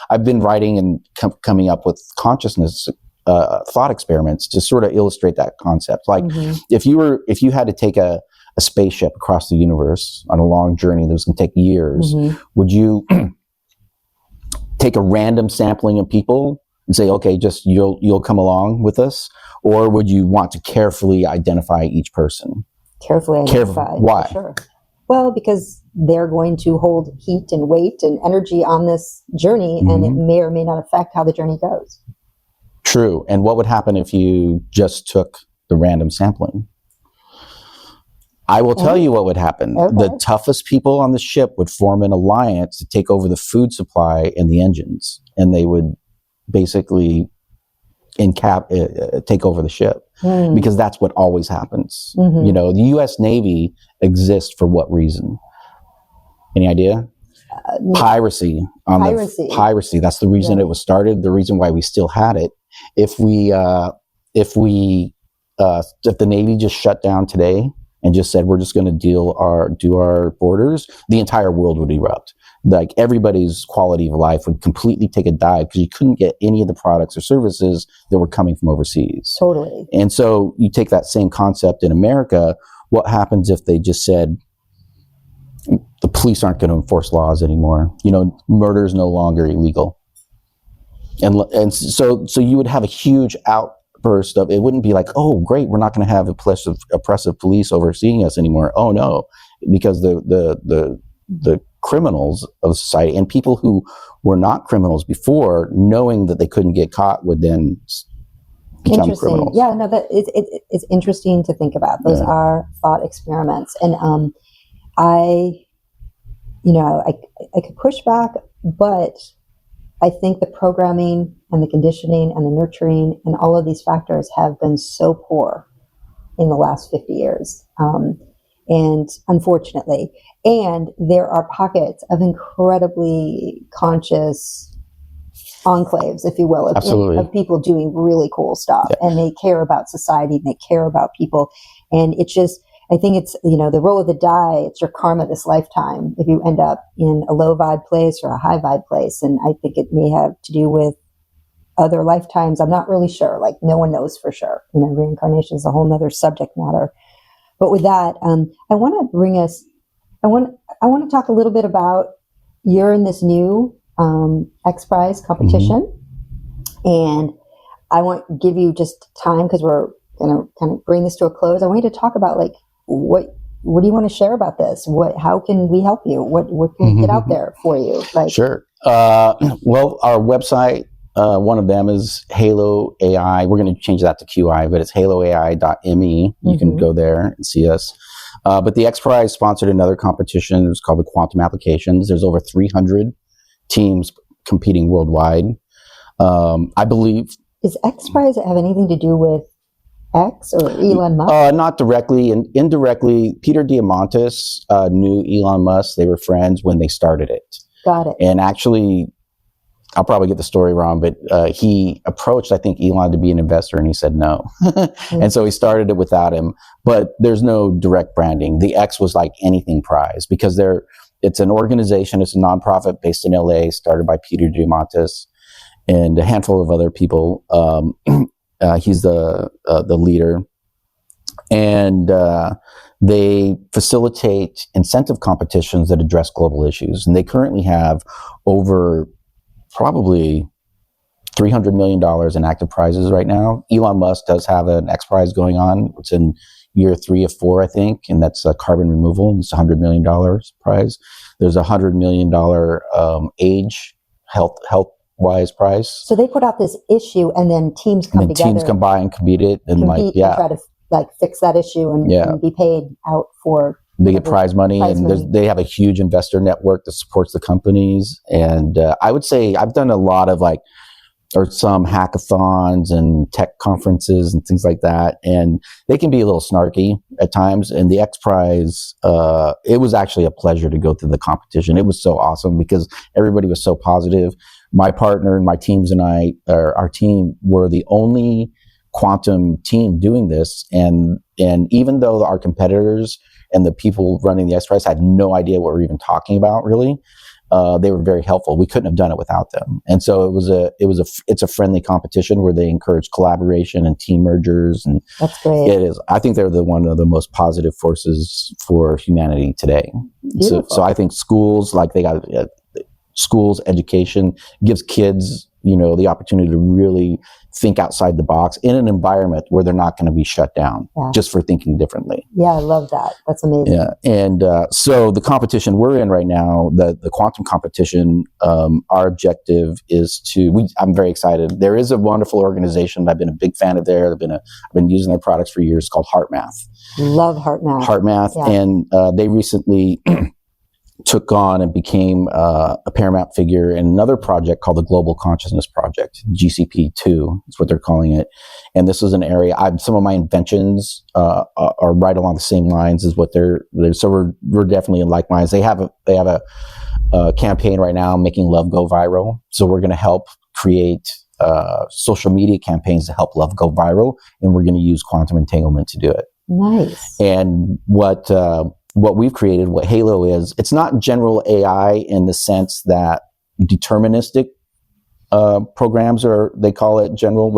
I've been writing and coming up with consciousness thought experiments to sort of illustrate that concept. Like, if you had to take a spaceship across the universe on a long journey that was going to take years, would you take a random sampling of people and say, okay, just you'll come along with us? Or would you want to carefully identify each person? Carefully identify. Why? Sure. Well, because they're going to hold heat and weight and energy on this journey, and it may or may not affect how the journey goes. True. And what would happen if you just took the random sampling? I will tell you what would happen. Okay. The toughest people on the ship would form an alliance to take over the food supply and the engines, and they would basically take over the ship, because that's what always happens. You know, the U.S. Navy exists for what reason? Any idea? Piracy. Piracy. That's the reason it was started. The reason why we still had it. If the Navy just shut down today and just said we're just going to do our borders, the entire world would erupt. Like, everybody's quality of life would completely take a dive, because you couldn't get any of the products or services that were coming from overseas. Totally. And so you take that same concept in America. What happens if they just said the police aren't going to enforce laws anymore? You know, murder is no longer illegal. And so you would have a huge outburst of, it wouldn't be like, oh, great, we're not going to have oppressive police overseeing us anymore. Oh no, because the criminals of society, and people who were not criminals before, knowing that they couldn't get caught, would then become criminals. Yeah, no, it's interesting to think about. Those are thought experiments. And I could push back, but I think the programming and the conditioning and the nurturing and all of these factors have been so poor in the last 50 years. And unfortunately, and there are pockets of incredibly conscious enclaves, if you will, of people doing really cool stuff, and they care about society, and they care about people. And it's just, I think it's, the roll of the die, it's your karma this lifetime if you end up in a low vibe place or a high vibe place. And I think it may have to do with other lifetimes. I'm not really sure. Like, no one knows for sure. Reincarnation is a whole nother subject matter. But with that, I want to talk a little bit about, you're in this new X Prize competition, and I want to give you just time, because we're going to kind of bring this to a close. I want you to talk about, like, what do you want to share about this? How can we help you? What can we get out there for you? Like, sure. Well, our website, one of them is Halo AI. We're going to change that to QI, but it's haloai.me. You can go there and see us. But the X Prize sponsored another competition. It's called the Quantum Applications. There's over 300 teams competing worldwide. I believe. Does X Prize have anything to do with X or Elon Musk? Not directly, and indirectly. Peter Diamandis knew Elon Musk. They were friends when they started it. Got it. And actually, I'll probably get the story wrong, but he approached, I think, Elon to be an investor, and he said no. And so he started it without him. But there's no direct branding. The X was like anything prize, because it's an organization, it's a nonprofit based in LA, started by Peter Diamandis and a handful of other people. He's the leader. And they facilitate incentive competitions that address global issues. And they currently have over probably $300 million in active prizes right now. Elon Musk does have an X Prize going on. It's in year 3 of 4, I think, and that's carbon removal. It's a $100 million prize. There's a $100 million age health-wise prize. So they put out this issue, and then teams come together. Teams come by and compete it, and and try to fix that issue and be paid out for. They get prize money, they have a huge investor network that supports the companies. And I would say I've done a lot of some hackathons and tech conferences and things like that, and they can be a little snarky at times. And the X Prize, it was actually a pleasure to go through the competition. It was so awesome because everybody was so positive. My partner and my teams and our team were the only quantum team doing this, and even though our competitors and the people running the X Prize had no idea what we're even talking about, really, they were very helpful. We couldn't have done it without them. And so it's a friendly competition where they encourage collaboration and team mergers. And that's great. It is. I think they're one of the most positive forces for humanity today. So I think schools, schools education gives kids the opportunity to really think outside the box in an environment where they're not going to be shut down just for thinking differently. Yeah, I love that. That's amazing. Yeah, and so the competition we're in right now, the quantum competition, our objective is I'm very excited. There is a wonderful organization. I've been a big fan of theirs. I've been using their products for years, called HeartMath. Love HeartMath. HeartMath, yeah. And they recently took on and became a paramount figure in another project called the Global Consciousness Project, GCP2 is what they're calling it. And this is an area, some of my inventions are right along the same lines as what they're so we're definitely in like minds. They have a campaign right now, making love go viral. So we're going to help create social media campaigns to help love go viral, and we're going to use quantum entanglement to do it. Nice. And what we've created, what Halo is, it's not general AI in the sense that deterministic programs they call it general.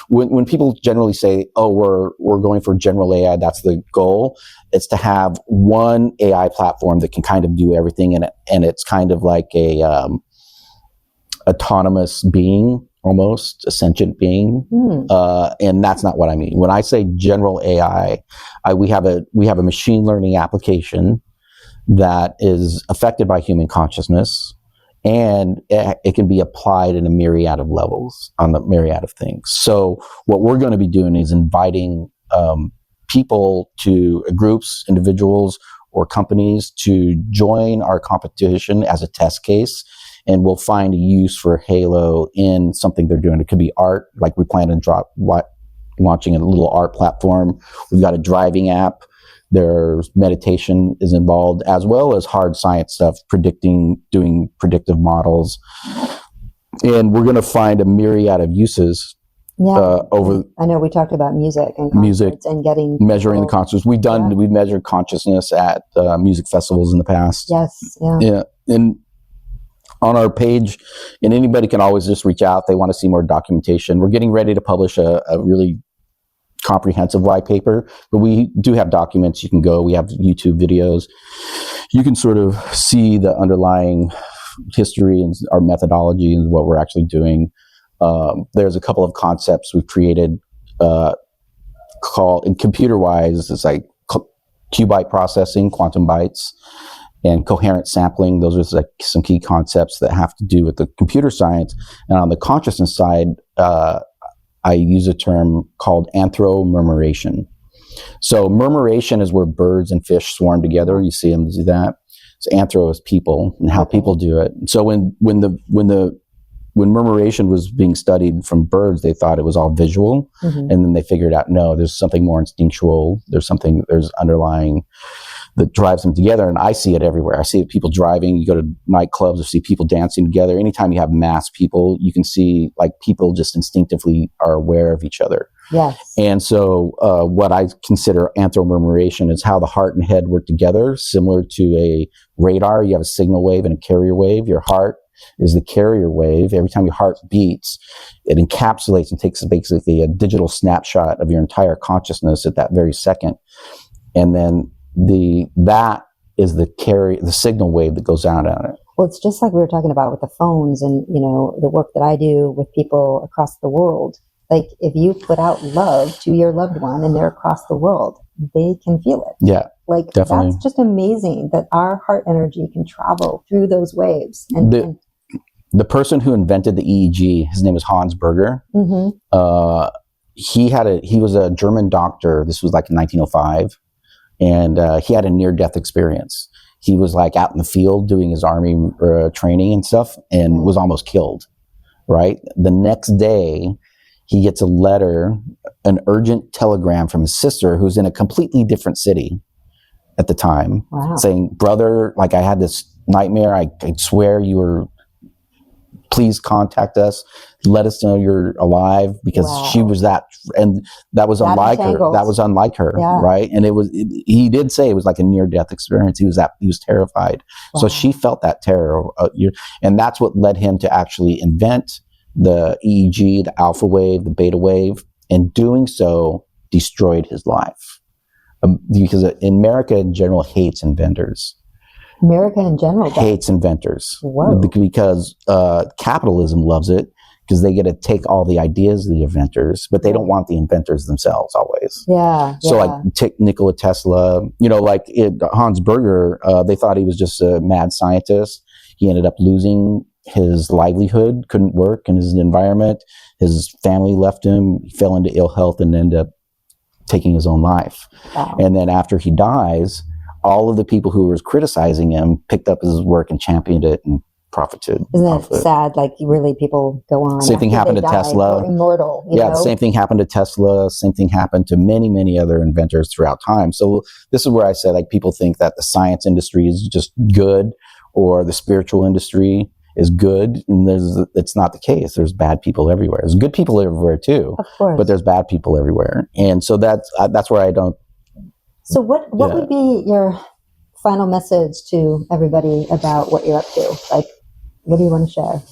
When people generally say, "Oh, we're going for general AI," that's the goal. It's to have one AI platform that can kind of do everything, and it's kind of like a autonomous being, almost a sentient being. And that's not what I mean when I say general AI. We have a machine learning application that is affected by human consciousness, and it can be applied in a myriad of levels on the myriad of things. So what we're going to be doing is inviting people to groups, individuals, or companies to join our competition as a test case. And we'll find a use for Halo in something they're doing. It could be art, like we plan to launching a little art platform. We've got a driving app. There's meditation is involved, as well as hard science stuff, doing predictive models. And we're going to find a myriad of uses. Yeah, I know we talked about music and and measuring the consciousness. We've measured consciousness at music festivals in the past. Yes, yeah, and on our page, and anybody can always just reach out if they want to see more documentation. We're getting ready to publish a really comprehensive white paper, but we do have documents. You can go. We have YouTube videos. You can sort of see the underlying history and our methodology and what we're actually doing. There's a couple of concepts we've created called, in computer-wise, it's like qubit processing, quantum bytes, and coherent sampling. Those are like some key concepts that have to do with the computer science. And on the consciousness side, I use a term called anthro-murmuration. So murmuration is where birds and fish swarm together. You see them do that. So anthro is people and how people do it. So when murmuration was being studied from birds, they thought it was all visual. And then they figured out, no, there's something more instinctual. There's underlying that drives them together. And I see it everywhere. I see people driving. You go to nightclubs or see people dancing together. Anytime you have mass people, you can see like people just instinctively are aware of each other. Yes. And so what I consider anthro-murmuration is how the heart and head work together, similar to a radar. You have a signal wave and a carrier wave. Your heart is the carrier wave. Every time your heart beats, it encapsulates and takes basically a digital snapshot of your entire consciousness at that very second. And then that is the signal wave that goes out on it. Well, it's just like we were talking about with the phones and, the work that I do with people across the world. Like if you put out love to your loved one and they're across the world, they can feel it. Yeah. Like definitely. That's just amazing that our heart energy can travel through those waves. And the person who invented the EEG, his name was Hans Berger. He was a German doctor. This was like in 1905. And he had a near-death experience. He was like out in the field doing his army training and stuff and was almost killed, right? The next day, he gets a letter, an urgent telegram from his sister who's in a completely different city at the time, saying, brother, like I had this nightmare. I swear please contact us. Let us know you're alive, because she was that, and that was unlike her. That was unlike her, right? And he did say it was like a near-death experience. He was terrified. So she felt that terror, and that's what led him to actually invent the EEG, the alpha wave, the beta wave, and doing so destroyed his life. Because America in general hates inventors. America in general hates inventors. Whoa. Because capitalism loves it. because they get to take all the ideas of the inventors, but they don't want the inventors themselves always. Yeah. So like Nikola Tesla, like Hans Berger, they thought he was just a mad scientist. He ended up losing his livelihood, couldn't work in his environment. His family left him, he fell into ill health and ended up taking his own life. Wow. And then after he dies, all of the people who were criticizing him picked up his work and championed it and profited. Isn't that sad? Like really people go on. Same thing happened to Tesla. They're immortal. The same thing happened to Tesla. Same thing happened to many, many other inventors throughout time. So this is where I say, like, people think that the science industry is just good or the spiritual industry is good, and it's not the case. There's bad people everywhere. There's good people everywhere too, of course, but there's bad people everywhere, and so that's where I don't. So what would be your final message to everybody about what you're up to? Like, what do you want to share?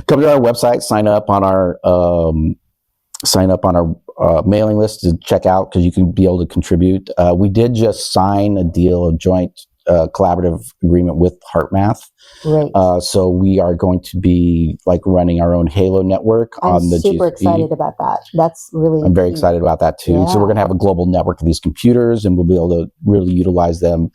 Come to our website, sign up on our mailing list to check out, because you can be able to contribute. We did just sign a deal, a joint collaborative agreement with HeartMath. Great. So we are going to be like running our own Halo network on the GSP. I'm super excited about that. That's really I'm very excited about that too. Yeah. So we're going to have a global network of these computers, and we'll be able to really utilize them.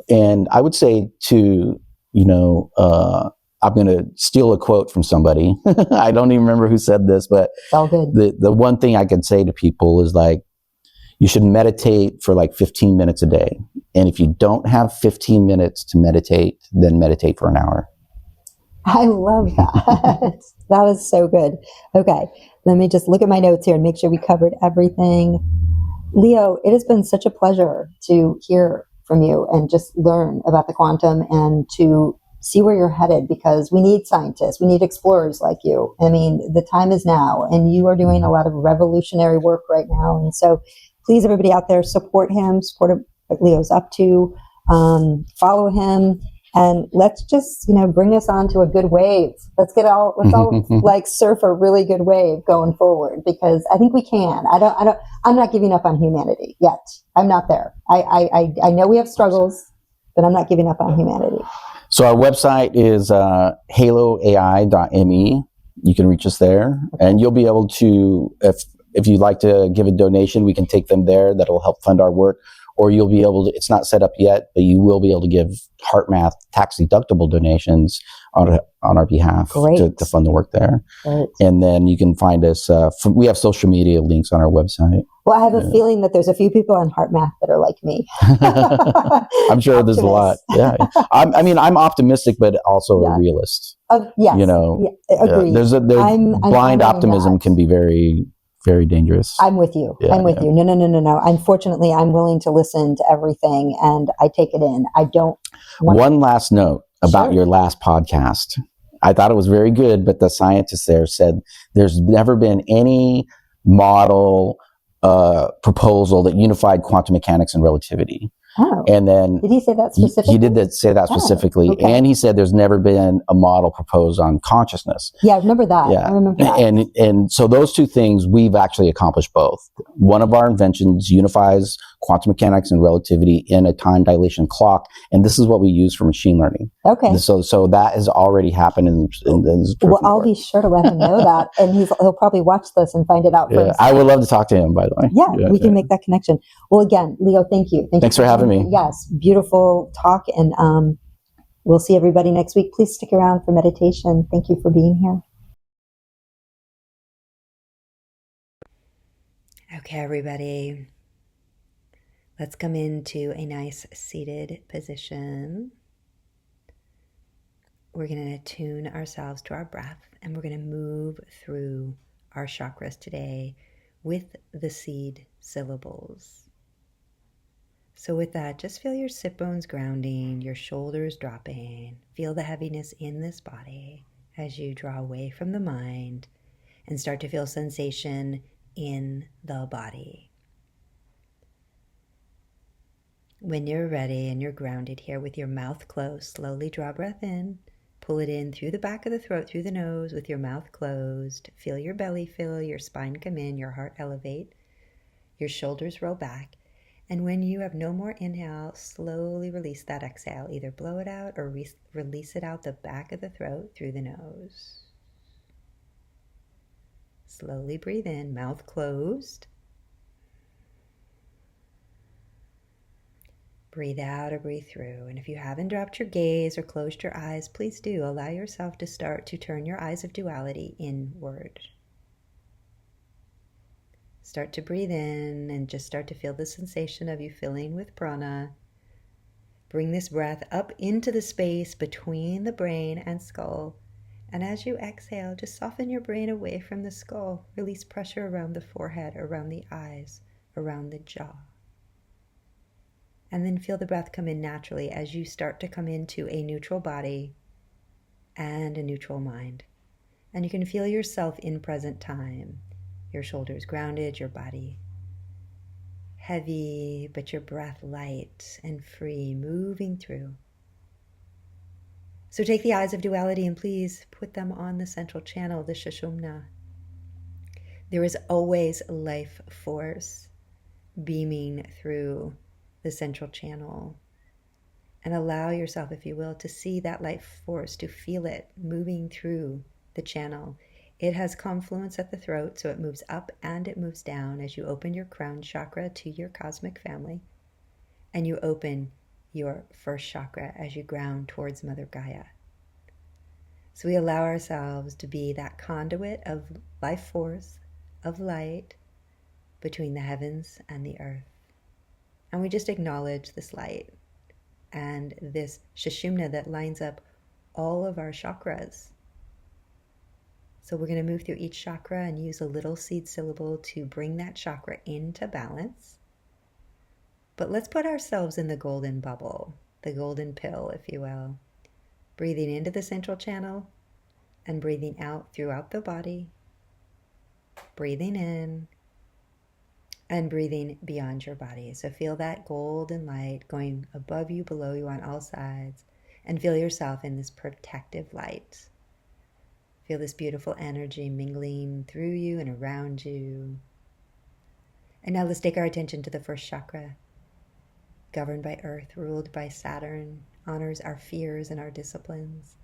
And I would say to, I'm going to steal a quote from somebody. I don't even remember who said this, but it's all good. The one thing I could say to people is, like, you should meditate for like 15 minutes a day. And if you don't have 15 minutes to meditate, then meditate for an hour. I love that. That is so good. Okay, let me just look at my notes here and make sure we covered everything. Leo, it has been such a pleasure to hear from you and just learn about the quantum and to see where you're headed, because we need scientists, we need explorers like you. I mean, the time is now, and you are doing a lot of revolutionary work right now. And so please, everybody out there, support him, support what Leo's up to, follow him, and let's just, bring us onto a good wave. Let's all like surf a really good wave going forward, because I think we can. I'm not giving up on humanity yet. I'm not there. I know we have struggles, but I'm not giving up on humanity. So our website is haloai.me. You can reach us there, and you'll be able to, if you'd like to give a donation, we can take them there. That'll help fund our work. Or you'll be able to, it's not set up yet, but you will be able to give HeartMath tax-deductible donations on our behalf to fund the work there. Great. And then you can find us, we have social media links on our website. Well, I have a feeling that there's a few people on HeartMath that are like me. I'm sure there's a lot. Yeah. I'm optimistic, but also a realist. Yes. Agreed. There's blind optimism can be very, very dangerous. I'm with you. I'm with you. No. Unfortunately, I'm willing to listen to everything, and I take it in. I don't. One last note about your last podcast. I thought it was very good, but the scientist there said there's never been any model proposal that unified quantum mechanics and relativity. Oh. And then did he say that specifically? He did say that specifically. Okay. And he said there's never been a model proposed on consciousness. Yeah, I remember that. Yeah. I remember that. And so those two things, we've actually accomplished both. One of our inventions unifies quantum mechanics and relativity in a time dilation clock, and this is what we use for machine learning. Okay. So that has already happened in his Well, I'll be sure to let him know that, and he'll probably watch this and find it out for himself. I would love to talk to him, by the way. Yeah, we can make that connection. Well, again, Leo, thank you. Thanks for having me. Yes, beautiful talk, and we'll see everybody next week. Please stick around for meditation. Thank you for being here. Okay, everybody. Let's come into a nice seated position. We're going to attune ourselves to our breath, and we're going to move through our chakras today with the seed syllables. So with that, just feel your sit bones grounding, your shoulders dropping. Feel the heaviness in this body as you draw away from the mind and start to feel sensation in the body. When you're ready and you're grounded here with your mouth closed, slowly draw breath in. Pull it in through the back of the throat, through the nose with your mouth closed. Feel your belly fill, your spine come in, your heart elevate, your shoulders roll back. And when you have no more inhale, slowly release that exhale. Either blow it out or release it out the back of the throat through the nose. Slowly breathe in, mouth closed. Breathe out or breathe through. And if you haven't dropped your gaze or closed your eyes, please do allow yourself to start to turn your eyes of duality inward. Start to breathe in and just start to feel the sensation of you filling with prana. Bring this breath up into the space between the brain and skull. And as you exhale, just soften your brain away from the skull. Release pressure around the forehead, around the eyes, around the jaw. And then feel the breath come in naturally as you start to come into a neutral body and a neutral mind. And you can feel yourself in present time. Your shoulders grounded, your body heavy, but your breath light and free, moving through. So take the eyes of duality and please put them on the central channel, the Sushumna. There is always life force beaming through the central channel. And allow yourself, if you will, to see that life force, to feel it moving through the channel. It has confluence at the throat, so it moves up and it moves down as you open your crown chakra to your cosmic family. And you open your first chakra as you ground towards Mother Gaia. So we allow ourselves to be that conduit of life force, of light, between the heavens and the earth. And we just acknowledge this light and this Sushumna that lines up all of our chakras. So we're going to move through each chakra and use a little seed syllable to bring that chakra into balance. But let's put ourselves in the golden bubble, the golden pill, if you will. Breathing into the central channel and breathing out throughout the body. Breathing in and breathing beyond your body. So feel that golden light going above you, below you, on all sides, and feel yourself in this protective light. Feel this beautiful energy mingling through you and around you. And now let's take our attention to the first chakra, governed by Earth, ruled by Saturn, honors our fears and our disciplines.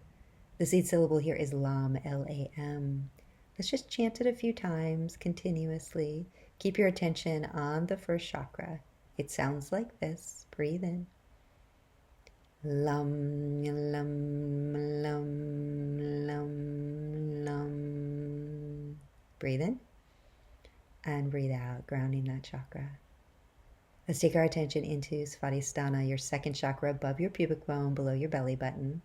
The seed syllable here is Lam, L-A-M. Let's just chant it a few times continuously. Keep your attention on the first chakra. It sounds like this. Breathe in. Lam, lam, lam, lam, lam. Breathe in and breathe out, grounding that chakra. Let's take our attention into Svadhisthana, your second chakra above your pubic bone, below your belly button.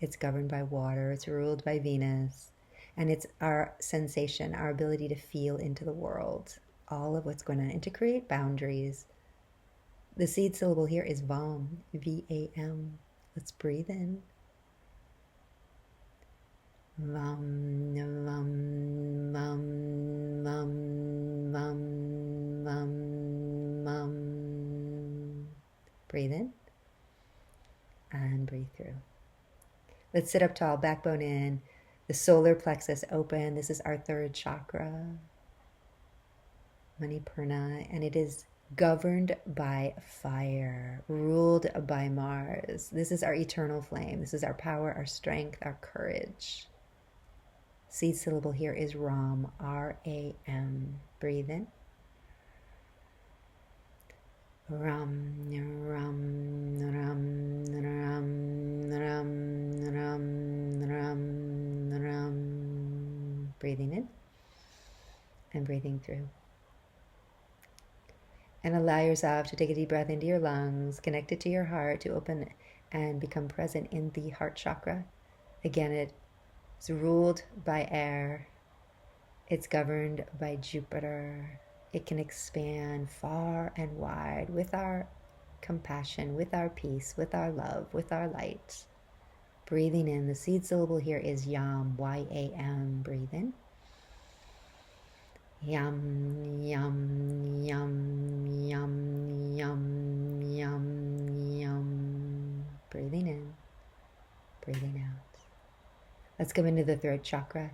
It's governed by water. It's ruled by Venus. And it's our sensation, our ability to feel into the world, all of what's going on, and to create boundaries. The seed syllable here is Vam, V-A-M. Let's breathe in. Vam, vam, vam, vam, vam, vam, vam. Breathe in and breathe through. Let's sit up tall, backbone in, the solar plexus open. This is our third chakra, Manipurna, and it is governed by fire, ruled by Mars. This is our eternal flame. This is our power, our strength, our courage. Seed syllable here is Ram, R-A-M. Breathe in. Ram, ram, ram, ram, ram, ram, ram, ram. Breathing in and breathing through. And allow yourself to take a deep breath into your lungs, connect it to your heart, to open and become present in the heart chakra. Again, it's ruled by air. It's governed by Jupiter. It can expand far and wide with our compassion, with our peace, with our love, with our light. Breathing in, the seed syllable here is Yam, Y-A-M. Breathe in. Yum, yum, yum, yum, yum, yum, yum. Breathing in, breathing out. Let's come into the throat chakra.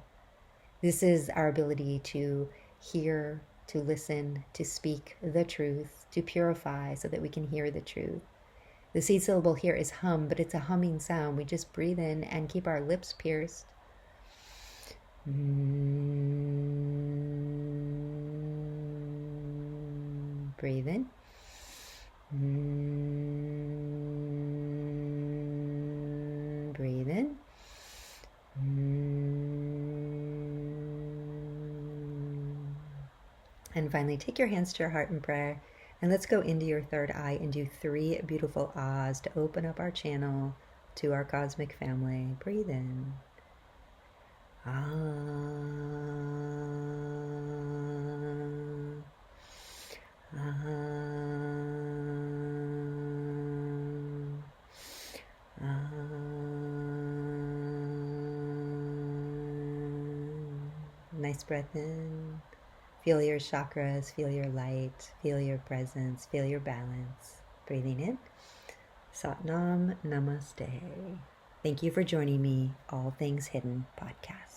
This is our ability to hear, to listen, to speak the truth, to purify so that we can hear the truth. The seed syllable here is hum, but it's a humming sound. We just breathe in and keep our lips pierced. Breathe in. Breathe in. And finally, take your hands to your heart in prayer. And let's go into your third eye and do 3 beautiful ahs to open up our channel to our cosmic family. Breathe in. Ah. Ah. Ah. Nice breath in. Feel your chakras, feel your light, feel your presence, feel your balance. Breathing in. Sat Nam Namaste. Thank you for joining me, All Things Hidden podcast.